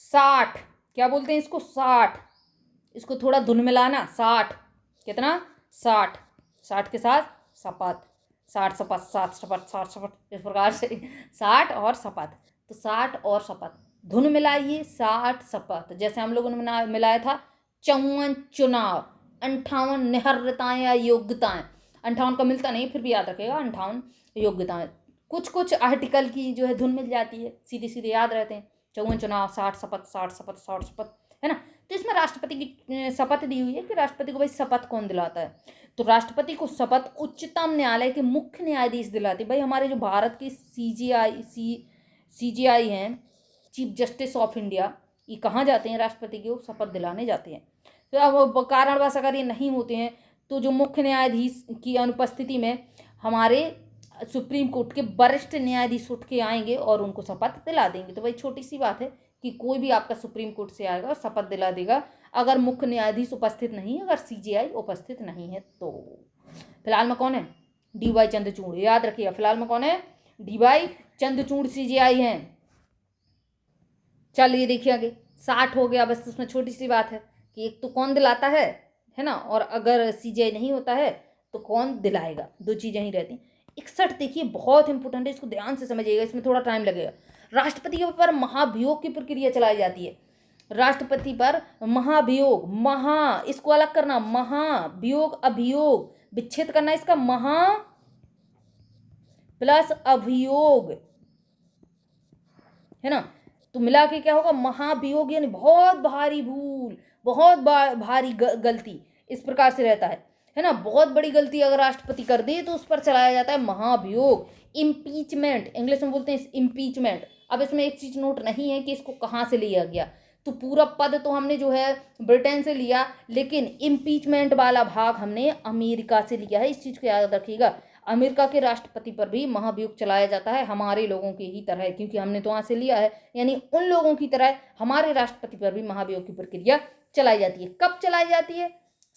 60, क्या बोलते हैं इसको 60, इसको थोड़ा धुन मिलाना 60, कितना 60, 60 के साथ शपथ, 60 शपथ 60 शपथ 60 शपथ, इस प्रकार से 60 और शपथ। तो 60 और शपथ धुन मिलाइए 60 शपथ, जैसे हम लोगों ने मिलाया था 54 चुनाव, 58 निहर्ताएँ या योग्यताएँ, 58 का मिलता नहीं फिर भी याद रखेगा 58 योग्यताएँ। कुछ आर्टिकल की जो है धुन मिल जाती है, सीधे सीधे याद रहते हैं, 54 चुनाव 60 शपथ 60 शपथ 60 शपथ, है ना। तो इसमें राष्ट्रपति की शपथ दी हुई है कि राष्ट्रपति को भाई शपथ कौन दिलाता है, तो राष्ट्रपति को शपथ उच्चतम न्यायालय के मुख्य न्यायाधीश दिलाते। भाई हमारे जो भारत के सीजीआई हैं, चीफ जस्टिस ऑफ इंडिया, ये कहाँ जाते हैं, राष्ट्रपति को शपथ दिलाने जाते हैं। तो अब कारणवश अगर ये नहीं होते हैं तो जो मुख्य न्यायाधीश की अनुपस्थिति में हमारे सुप्रीम कोर्ट के वरिष्ठ न्यायाधीश उठ के आएंगे और उनको शपथ दिला देंगे। तो भाई छोटी सी बात है कि कोई भी आपका सुप्रीम कोर्ट से आएगा और शपथ दिला देगा अगर मुख्य न्यायाधीश उपस्थित नहीं है, अगर सीजीआई उपस्थित नहीं है। तो फिलहाल में कौन है, डी.वाई. चंद्रचूड़, याद रखिएगा फिलहाल में कौन है, डी.वाई. चंद्रचूड़ सीजीआई हैं। चलिए देखिए आगे 60 हो गया, बस उसमें छोटी सी बात है कि एक तो कौन दिलाता है ना, और अगर सीजीआई नहीं होता है तो कौन दिलाएगा, दो चीज़ें ही रहती हैं। 61 देखिए बहुत इंपॉर्टेंट है, इसको ध्यान से समझिएगा, इसमें थोड़ा टाइम लगेगा। राष्ट्रपति के पर महाभियोग की प्रक्रिया चलाई जाती है, राष्ट्रपति पर महाभियोग, इसको अलग करना, महाभियोग अभियोग विच्छेद करना, इसका प्लस अभियोग, है ना, तो मिला के क्या होगा, महाभियोग, यानी बहुत भारी भूल, बहुत भारी गलती, इस प्रकार से रहता है ना। बहुत बड़ी गलती अगर राष्ट्रपति कर दे तो उस पर चलाया जाता है महाभियोग। इम्पीचमेंट, इंग्लिश में बोलते हैं इम्पीचमेंट। अब इसमें एक चीज नोट नहीं है कि इसको कहाँ से लिया गया, तो पूरा पद तो हमने जो है ब्रिटेन से लिया, लेकिन इम्पीचमेंट वाला भाग हमने अमेरिका से लिया है, इस चीज को याद रखिएगा। अमेरिका के राष्ट्रपति पर भी महाभियोग चलाया जाता है हमारे लोगों की ही तरह, क्योंकि हमने तो वहां से लिया है, यानी उन लोगों की तरह हमारे राष्ट्रपति पर भी महाभियोग की प्रक्रिया चलाई जाती है। कब चलाई जाती है,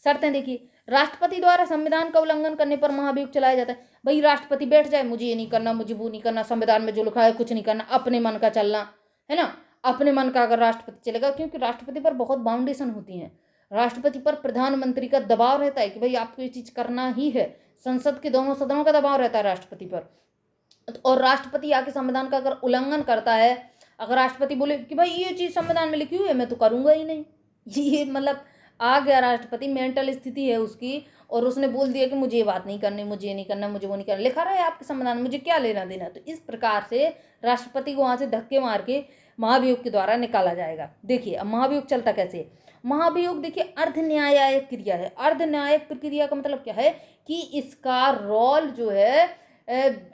शर्तें देखिए। राष्ट्रपति द्वारा संविधान का उल्लंघन करने पर महाभियोग चलाया जाता है। भाई राष्ट्रपति बैठ जाए, मुझे ये नहीं करना, मुझे वो नहीं करना, संविधान में जो लिखा है कुछ नहीं करना, अपने मन का चलना, है ना, अपने मन का अगर राष्ट्रपति चलेगा, क्योंकि राष्ट्रपति पर बहुत बाउंडेशन होती हैं, राष्ट्रपति पर प्रधानमंत्री का दबाव रहता है कि भाई आपको ये चीज करना ही है, संसद के दोनों सदनों का दबाव रहता है राष्ट्रपति पर। और राष्ट्रपति आके संविधान का अगर उल्लंघन करता है, अगर राष्ट्रपति बोले कि भाई ये चीज संविधान में लिखी हुई है मैं तो करूंगा ही नहीं, ये मतलब आ गया राष्ट्रपति, मेंटल स्थिति है उसकी, और उसने बोल दिया कि मुझे ये बात नहीं करनी, मुझे ये नहीं करना, मुझे वो नहीं करना, लिखा रहा है आपके संविधान में, मुझे क्या लेना देना। तो इस प्रकार से राष्ट्रपति को वहां से धक्के मार के महाभियोग के द्वारा निकाला जाएगा। देखिए अब महाभियोग चलता कैसे है। महाभियोग देखिए अर्ध न्यायिक क्रिया है। अर्ध न्यायिक प्रक्रिया का मतलब क्या है कि इसका रोल जो है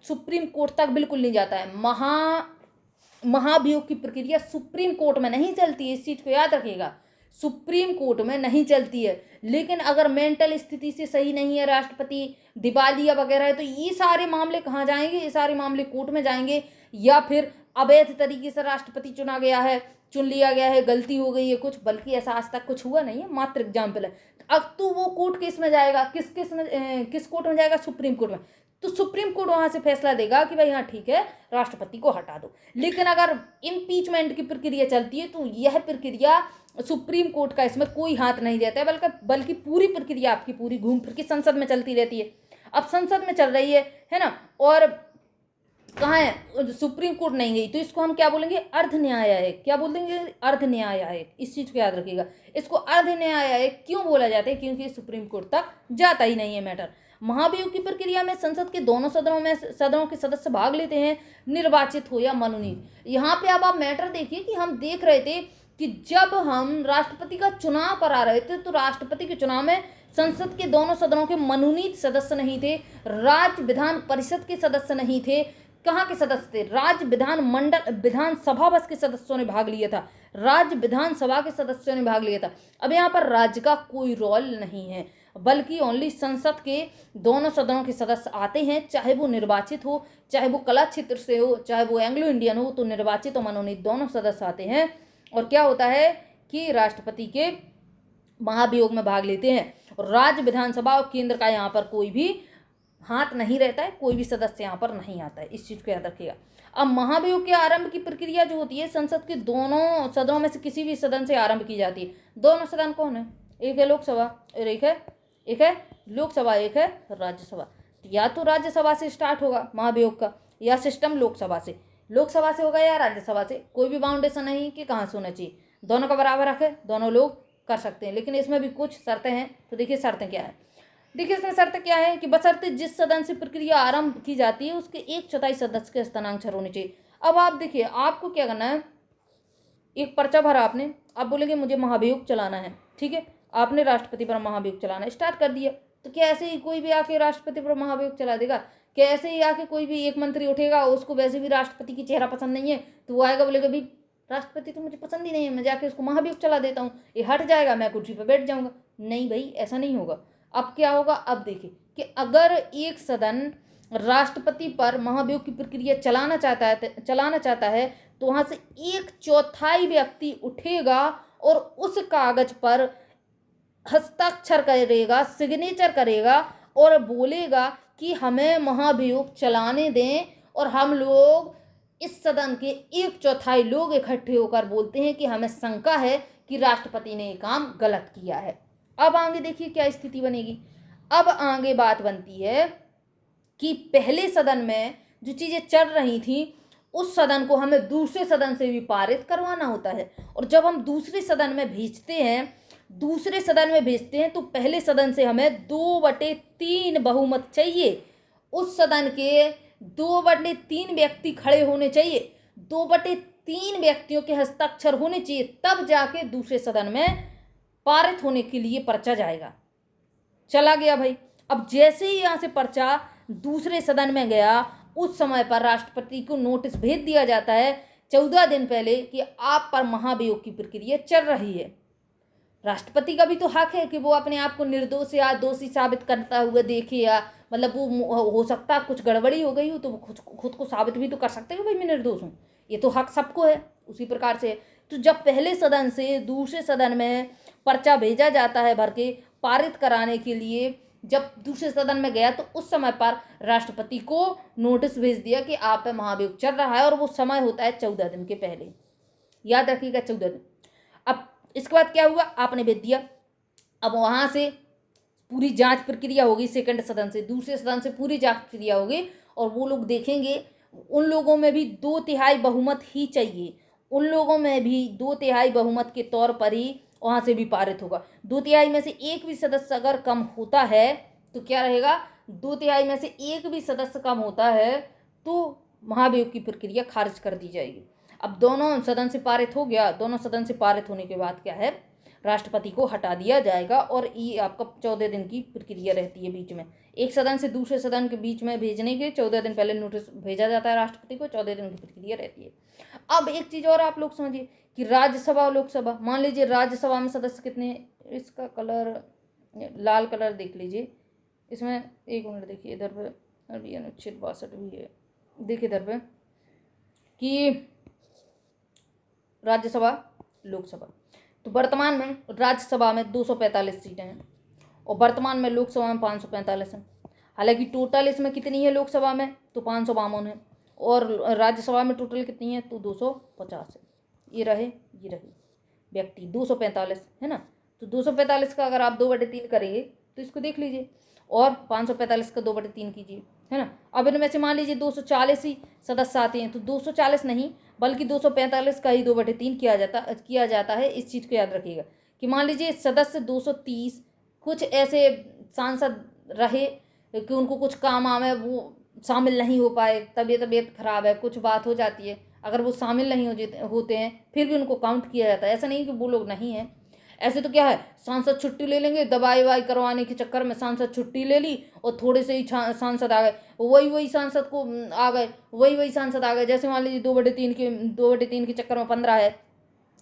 सुप्रीम कोर्ट तक बिल्कुल नहीं जाता है। महाभियोग की प्रक्रिया सुप्रीम कोर्ट में नहीं चलती है, इस चीज को याद रखिएगा, सुप्रीम कोर्ट में नहीं चलती है। लेकिन अगर मेंटल स्थिति से सही नहीं है राष्ट्रपति, दिवालिया वगैरह है, तो ये सारे मामले कहाँ जाएंगे, ये सारे मामले कोर्ट में जाएंगे। या फिर अवैध तरीके से राष्ट्रपति चुन लिया गया है, गलती हो गई है कुछ, बल्कि ऐसा आज तक कुछ हुआ नहीं है, मात्र एग्जाम्पल है। अब तो वो कोर्ट केस में जाएगा, किस कोर्ट में जाएगा, सुप्रीम कोर्ट में। तो सुप्रीम कोर्ट वहां से फैसला देगा कि भाई हाँ ठीक है, राष्ट्रपति को हटा दो। लेकिन अगर इम्पीचमेंट की प्रक्रिया चलती है तो यह प्रक्रिया सुप्रीम कोर्ट का इसमें कोई हाथ नहीं रहता है, बल्कि पूरी प्रक्रिया आपकी पूरी घूम फिर के संसद में चलती रहती है। अब संसद में चल रही है ना, और कहाँ है, सुप्रीम कोर्ट नहीं गई, तो इसको हम क्या बोलेंगे, अर्ध न्यायिक। क्या बोलेंगे, अर्ध न्यायिक। इस चीज को याद रखिएगा, इसको अर्ध न्यायिक क्यों बोला जाता है, क्योंकि सुप्रीम कोर्ट तक जाता ही नहीं है मैटर। महाभियोग की प्रक्रिया में संसद के दोनों सदनों के सदस्य भाग लेते हैं, निर्वाचित हो या मनोनीत। यहाँ पे अब आप मैटर देखिए कि हम देख रहे थे कि जब हम राष्ट्रपति का चुनाव करा रहे थे तो राष्ट्रपति के चुनाव में संसद के दोनों सदनों के मनोनीत सदस्य नहीं थे, राज्य विधान परिषद के सदस्य नहीं थे। कहाँ के सदस्य थे, राज्य विधानसभा बस के सदस्यों ने भाग लिया था, राज्य विधानसभा के सदस्यों ने भाग लिया था। अब यहाँ पर राज्य का कोई रोल नहीं है, बल्कि ओनली संसद के दोनों सदनों के सदस्य आते हैं, चाहे वो निर्वाचित हो, चाहे वो कला क्षेत्र से हो, चाहे वो एंग्लो इंडियन हो, तो निर्वाचित और मनोनीत दोनों सदस्य आते हैं। और क्या होता है कि राष्ट्रपति के महाभियोग में भाग लेते हैं, और राज्य विधानसभा और केंद्र का यहाँ पर कोई भी हाथ नहीं रहता है, कोई भी सदस्य यहाँ पर नहीं आता है, इस चीज को याद रखिएगा। अब महाभियोग के आरंभ की प्रक्रिया जो होती है संसद के दोनों सदनों में से किसी भी सदन से आरंभ की जाती है। दोनों सदन कौन है, एक है लोकसभा और एक है लोकसभा, एक है राज्यसभा। या तो राज्यसभा से स्टार्ट होगा महाभियोग का, या सिस्टम लोकसभा से होगा, या राज्यसभा से। कोई भी बाउंडेशन नहीं कि कहाँ से होना चाहिए, दोनों का बराबर हक है, दोनों लोग कर सकते हैं। लेकिन इसमें भी कुछ शर्तें हैं, तो देखिए शर्तें क्या है। देखिए इसमें शर्त क्या है कि बशर्ते जिस सदन से प्रक्रिया आरंभ की जाती है उसके 1/4 सदस्य के हस्ताक्षर होने चाहिए। अब आप देखिए, आपको क्या करना है, एक पर्चा भरा आपने, आप बोलेंगे मुझे महाभियोग चलाना है, ठीक है, आपने राष्ट्रपति पर महाभियोग चलाना स्टार्ट कर दिया। तो क्या ऐसे ही कोई भी आके राष्ट्रपति पर महाभियोग चला देगा? क्या ऐसे ही आके कोई भी एक मंत्री उठेगा, उसको वैसे भी राष्ट्रपति की चेहरा पसंद नहीं है, तो वो आएगा बोलेगा भाई राष्ट्रपति तो मुझे पसंद ही नहीं है, मैं जाके उसको महाभियोग चला देता हूँ, ये हट जाएगा, मैं कुर्सी पर बैठ जाऊंगा? नहीं भाई, ऐसा नहीं होगा। अब क्या होगा, अब देखिए कि अगर एक सदन राष्ट्रपति पर महाभियोग की प्रक्रिया चलाना चाहता है तो वहां से 1/4 व्यक्ति उठेगा और उस कागज पर हस्ताक्षर करेगा, सिग्नेचर करेगा और बोलेगा कि हमें महाभियोग चलाने दें। और हम लोग इस सदन के 1/4 लोग इकट्ठे होकर बोलते हैं कि हमें शंका है कि राष्ट्रपति ने ये काम गलत किया है। अब आगे देखिए क्या स्थिति बनेगी। अब आगे बात बनती है कि पहले सदन में जो चीजें चल रही थी उस सदन को हमें दूसरे सदन से भी पारित करवाना होता है। और जब हम दूसरे सदन में भेजते हैं तो पहले सदन से हमें 2/3 बहुमत चाहिए। उस सदन के 2/3 व्यक्ति खड़े होने चाहिए, 2/3 व्यक्तियों के हस्ताक्षर होने चाहिए, तब जाके दूसरे सदन में पारित होने के लिए पर्चा जाएगा। चला गया भाई। अब जैसे ही यहाँ से पर्चा दूसरे सदन में गया, उस समय पर राष्ट्रपति को नोटिस भेज दिया जाता है 14 दिन पहले कि आप पर महाभियोग की प्रक्रिया चल रही है। राष्ट्रपति का भी तो हक है कि वो अपने आप को निर्दोष या दोषी साबित करता हुआ देखे, या मतलब वो हो सकता है कुछ गड़बड़ी हो गई हो तो वो खुद को साबित भी तो कर सकते हैं कि भाई मैं निर्दोष हूँ। ये तो हक सबको है। उसी प्रकार से तो जब पहले सदन से दूसरे सदन में पर्चा भेजा जाता है भर के पारित कराने के लिए, जब दूसरे सदन में गया तो उस समय पर राष्ट्रपति को नोटिस भेज दिया कि आप पे महाभियोग चल रहा है, और वो समय होता है 14 दिन के पहले। याद रखिएगा 14 दिन। अब इसके बाद क्या हुआ, आपने भेज दिया। अब वहाँ से पूरी जांच प्रक्रिया होगी, सेकंड सदन से दूसरे सदन से पूरी जांच प्रक्रिया होगी, और वो लोग देखेंगे। उन लोगों में भी 2/3 बहुमत ही चाहिए, उन लोगों में भी 2/3 बहुमत के तौर पर ही वहाँ से भी पारित होगा। 2/3 में से एक भी सदस्य अगर कम होता है तो क्या रहेगा, 2/3 में से एक भी सदस्य कम होता है तो महाभियोग की प्रक्रिया खारिज कर दी जाएगी। अब दोनों सदन से पारित हो गया, दोनों सदन से पारित होने के बाद क्या है, राष्ट्रपति को हटा दिया जाएगा, और ये आपका 14 दिन की प्रक्रिया रहती है। बीच में एक सदन से दूसरे सदन के बीच में भेजने के 14 दिन पहले नोटिस भेजा जाता है राष्ट्रपति को, 14 दिन की प्रक्रिया रहती है। अब एक चीज़ और आप लोग समझिए कि राज्यसभा और लोकसभा, मान लीजिए राज्यसभा में सदस्य कितने हैं, इसका कलर लाल कलर देख लीजिए। इसमें एक मिनट देखिए, इधर पे अभी अनुच्छेद 62 भी है, देखिए इधर पे कि राज्यसभा लोकसभा। तो वर्तमान में राज्यसभा में 245 सीटें हैं, और वर्तमान में लोकसभा में 545 हैं। हालांकि टोटल इसमें कितनी है, लोकसभा में तो 552 है, और राज्यसभा में टोटल कितनी है तो 250 है। ये रहे व्यक्ति 245 है ना। तो 245 का अगर आप 2/3 करेंगे तो इसको देख लीजिए, और 545 का 2/3 कीजिए, है ना। अब इनमें से मान लीजिए 240 ही सदस्य आते हैं, तो 240 नहीं बल्कि 245 का ही 2/3 किया जाता है। इस चीज़ को याद रखिएगा कि मान लीजिए सदस्य 230, कुछ ऐसे सांसद रहे कि उनको कुछ काम आम है, वो शामिल नहीं हो पाए, तबीयत खराब है, कुछ बात हो जाती है, अगर वो शामिल नहीं होते हैं फिर भी उनको काउंट किया जाता है। ऐसा नहीं कि वो लोग नहीं हैं। ऐसे तो क्या है, सांसद छुट्टी ले लेंगे, दवाई ववाई करवाने के चक्कर में सांसद छुट्टी ले ली, और थोड़े से ही सांसद आ गए, वही सांसद को आ गए, वही सांसद आ गए। जैसे मान लीजिए 2/3 के चक्कर में 15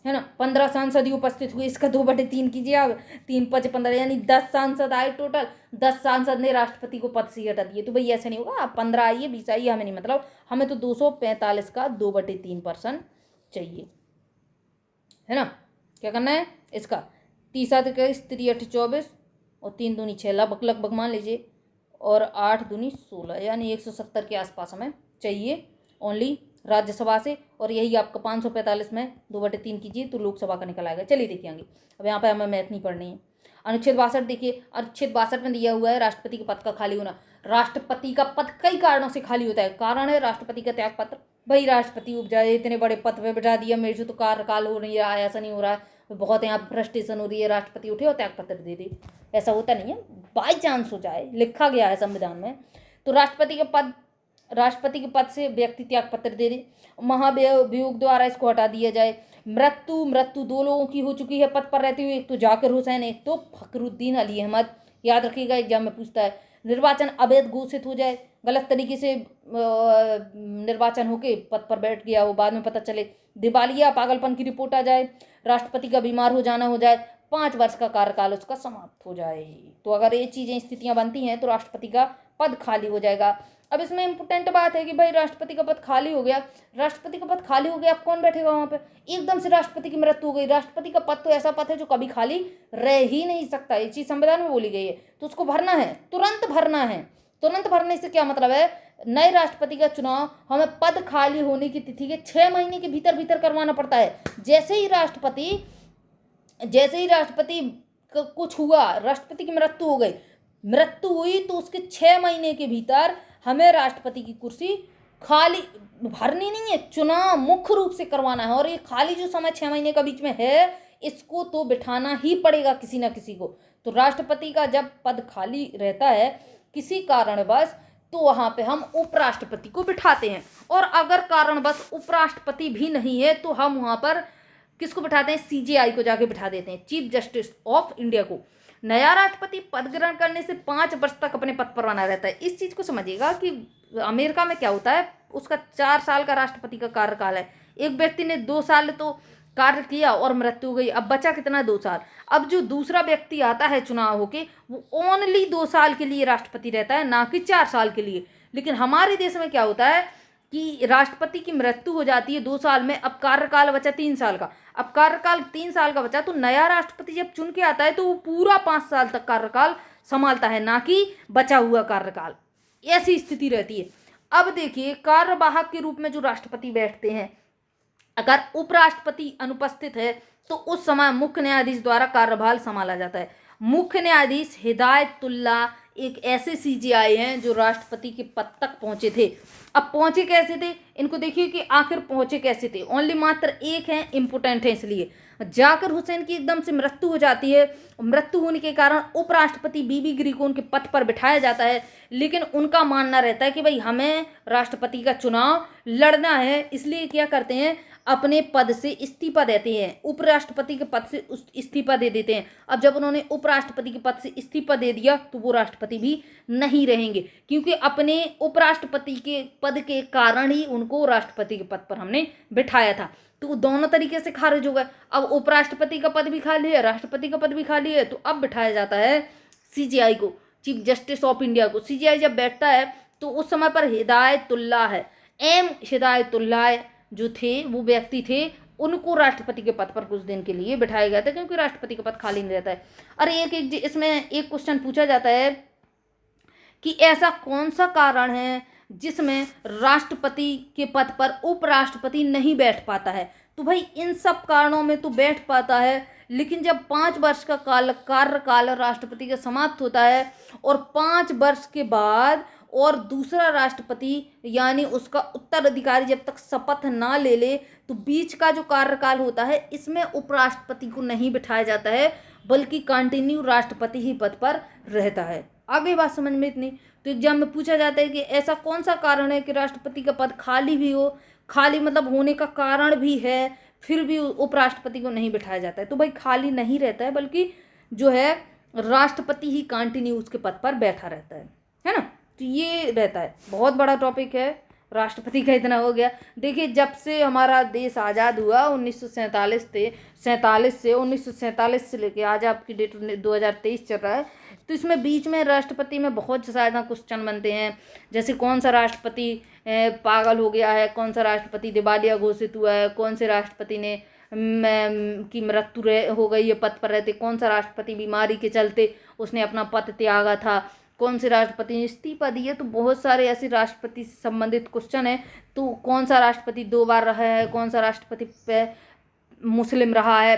है ना, 15 सांसद ही उपस्थित हुए, इसका 2/3 कीजिए आप, 3×5 15, यानी 10 सांसद आए टोटल। 10 सांसद ने राष्ट्रपति को पद से हटा दिए। तो भाई ऐसा नहीं होगा, आप 15 आइए 20 आइए, हमें नहीं मतलब, हमें तो 245 का 2/3% चाहिए, है ना। क्या करना है इसका, 30 21 3 8 24 और 3 दूनी 6 लगभग मान लीजिए, और 8 दूनी 16, यानी 170 के आसपास हमें चाहिए ओनली राज्यसभा से। और यही आपका 545 में 2/3 कीजिए तो लोकसभा का निकल आएगा। चलिए देखिए आगे, अब यहाँ पे हमें मैथ नहीं पढ़नी है। अनुच्छेद 62 देखिए, अनुच्छेद 62 में दिया हुआ है राष्ट्रपति के पद का खाली होना। राष्ट्रपति का पद कई कारणों से खाली होता है। कारण है राष्ट्रपति का त्याग पत्र। भाई राष्ट्रपति उब जाए, इतने बड़े पद पे बैठा दिया, मेरे से तो कार्यकाल हो नहीं रहा है, ऐसा नहीं हो रहा है, बहुत यहाँ पर फ्रस्ट्रेशन हो रही है, राष्ट्रपति उठे और त्याग पत्र दे दे। ऐसा होता नहीं है, बाई चांस हो जाए, लिखा गया है संविधान में। तो राष्ट्रपति के पद से व्यक्ति त्याग पत्र दे दे, महाभियोग द्वारा इसको हटा दिया जाए। मृत्यु 2 लोगों की हो चुकी है पद पर रहते हुए, एक तो जाकिर हुसैन, एक तो फखरुद्दीन अली अहमद। याद रखिएगा, एग्जाम में पूछता है। निर्वाचन अवैध घोषित हो जाए, गलत तरीके से निर्वाचन होके पद पर बैठ गया, वो बाद में पता चले। दिवालिया पागलपन की रिपोर्ट आ जाए, राष्ट्रपति का बीमार हो जाना हो जाए, 5 वर्ष का कार्यकाल उसका समाप्त हो जाए। तो अगर ये चीज़ें स्थितियां बनती हैं तो राष्ट्रपति का पद खाली हो जाएगा। अब इसमें इंपॉर्टेंट बात है कि भाई राष्ट्रपति का पद खाली हो गया, अब कौन बैठेगा वहाँ पे। एकदम से राष्ट्रपति की मृत्यु हो गई, राष्ट्रपति का पद तो ऐसा पद है जो कभी खाली रह ही नहीं सकता, ये चीज़ संविधान में बोली गई है। तो उसको भरना है, तुरंत भरना है। तुरंत भरने से क्या मतलब है, नए राष्ट्रपति का चुनाव हमें पद खाली होने की तिथि के 6 महीने के भीतर करवाना पड़ता है। जैसे ही राष्ट्रपति कुछ हुआ, राष्ट्रपति की मृत्यु हुई तो उसके 6 महीने के भीतर हमें राष्ट्रपति की कुर्सी खाली भरनी नहीं है, चुनाव मुख्य रूप से करवाना है। और ये खाली जो समय 6 महीने का बीच में है, इसको तो बिठाना ही पड़ेगा किसी ना किसी को। तो राष्ट्रपति का जब पद खाली रहता है किसी कारणवश, तो वहाँ पे हम उपराष्ट्रपति को बिठाते हैं। और अगर कारणवश उपराष्ट्रपति भी नहीं है तो हम वहाँ पर किसको बिठाते हैं, सीजेआई को जाके बिठा देते हैं, चीफ जस्टिस ऑफ इंडिया को। नया राष्ट्रपति पद ग्रहण करने से 5 वर्ष तक अपने पद पर बना रहता है। इस चीज़ को समझिएगा कि अमेरिका में क्या होता है, उसका 4 साल का राष्ट्रपति का कार्यकाल है। एक व्यक्ति ने 2 साल तो कार्य किया और मृत्यु हो गई, अब बचा कितना, 2 साल। अब जो दूसरा व्यक्ति आता है चुनाव होके, वो ओनली 2 साल के लिए राष्ट्रपति रहता है, ना कि 4 साल के लिए। लेकिन हमारे देश में क्या होता है कि राष्ट्रपति की मृत्यु हो जाती है 2 साल में, अब कार्यकाल बचा 3 साल का। अब कार्यकाल 3 साल का बचा तो नया राष्ट्रपति जब चुन के आता है तो वो पूरा 5 साल तक कार्यकाल संभालता है, ना कि बचा हुआ कार्यकाल। ऐसी स्थिति रहती है। अब देखिए, कार्यवाहक के रूप में जो राष्ट्रपति बैठते हैं, अगर उपराष्ट्रपति अनुपस्थित है तो उस समय मुख्य न्यायाधीश द्वारा कार्यभार संभाला जाता है। मुख्य न्यायाधीश हिदायतुल्ला एक ऐसे सीजेआई हैं जो राष्ट्रपति के पद तक पहुंचे थे। अब पहुंचे कैसे थे, इनको देखिए कि आखिर पहुंचे कैसे थे। ओनली मात्र एक है, इम्पोर्टेंट है, इसलिए जाकिर हुसैन की एकदम से मृत्यु हो जाती है। मृत्यु होने के कारण उपराष्ट्रपति बीबी गिरी को उनके पद पर बिठाया जाता है, लेकिन उनका मानना रहता है कि भाई हमें राष्ट्रपति का चुनाव लड़ना है, इसलिए क्या करते हैं, अपने पद से इस्तीफा देते हैं, उपराष्ट्रपति के पद से इस्तीफा दे देते हैं। अब जब उन्होंने उपराष्ट्रपति के पद से इस्तीफा दे दिया तो वो राष्ट्रपति भी नहीं रहेंगे, क्योंकि अपने उपराष्ट्रपति के पद के कारण ही उनको राष्ट्रपति के पद पर हमने बिठाया था। तो दोनों तरीके से खारिज हो गए। अब उपराष्ट्रपति का पद भी खाली है, राष्ट्रपति का पद भी खाली है, तो अब बिठाया जाता है सीजेआई को, चीफ जस्टिस ऑफ इंडिया को। सीजेआई जब बैठता है तो उस समय पर हिदायतुल्ला है, एम हिदायतुल्ला जो थे, वो व्यक्ति थे, उनको राष्ट्रपति के पद पर कुछ दिन के लिए बिठाया गया था, क्योंकि राष्ट्रपति का पद खाली नहीं रहता है। अरे इसमें एक क्वेश्चन पूछा जाता है कि ऐसा कौन सा कारण है जिसमें राष्ट्रपति के पद पर उपराष्ट्रपति नहीं बैठ पाता है। तो भाई इन सब कारणों में तो बैठ पाता है, लेकिन जब 5 वर्ष का कार्यकाल राष्ट्रपति का समाप्त होता है और 5 वर्ष के बाद और दूसरा राष्ट्रपति यानी उसका उत्तराधिकारी जब तक शपथ ना ले ले, तो बीच का जो कार्यकाल होता है इसमें उपराष्ट्रपति को नहीं बिठाया जाता है, बल्कि कंटिन्यू राष्ट्रपति ही पद पर रहता है। आगे बात समझ में इतनी। तो एग्जाम में पूछा जाता है कि ऐसा कौन सा कारण है कि राष्ट्रपति का पद खाली भी हो, खाली मतलब होने का कारण भी है, फिर भी उपराष्ट्रपति को नहीं बिठाया जाता है। तो भाई खाली नहीं रहता है, बल्कि जो है राष्ट्रपति ही कंटिन्यू उसके पद पर बैठा रहता है ना। तो ये रहता है, बहुत बड़ा टॉपिक है राष्ट्रपति का, इतना हो गया। देखिए, जब से हमारा देश आज़ाद हुआ 1947 से लेके आज आपकी डेट 2023 चल रहा है, तो इसमें बीच में राष्ट्रपति में बहुत ज़्यादा क्वेश्चन बनते हैं, जैसे कौन सा राष्ट्रपति पागल हो गया है, कौन सा राष्ट्रपति दिवालिया घोषित हुआ है, कौन से राष्ट्रपति ने की मृत्यु हो गई है पद पर रहते, कौन सा राष्ट्रपति बीमारी के चलते उसने अपना पद त्यागा था, कौन से राष्ट्रपति ने इस्तीफा दिया। तो बहुत सारे ऐसे राष्ट्रपति से संबंधित क्वेश्चन है। तो कौन सा राष्ट्रपति 2 बार रहा है, कौन सा राष्ट्रपति मुस्लिम रहा है,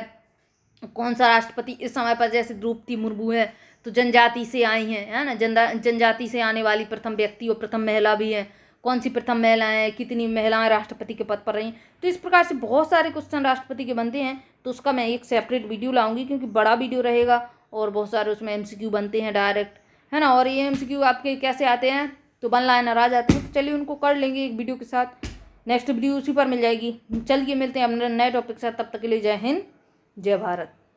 कौन सा राष्ट्रपति इस समय पर, जैसे द्रौपदी मुर्मू है तो जनजाति से आई हैं, है ना, जनजाति से आने वाली प्रथम व्यक्ति और प्रथम महिला भी हैं, कौन सी प्रथम महिलाएं हैं, कितनी महिलाएं राष्ट्रपति के पद पर रहीं। तो इस प्रकार से बहुत सारे क्वेश्चन राष्ट्रपति के बनते हैं। तो उसका मैं एक सेपरेट वीडियो लाऊंगी, क्योंकि बड़ा वीडियो रहेगा और बहुत सारे उसमें MCQ बनते हैं डायरेक्ट, है ना। और ये MCQ आपके कैसे आते हैं, तो 1 लाइनर आ जाते हैं। तो चलिए उनको कर लेंगे एक वीडियो के साथ, नेक्स्ट वीडियो उसी पर मिल जाएगी। चलिए मिलते हैं अपने नए टॉपिक के साथ, तब तक के लिए जय हिंद जय भारत।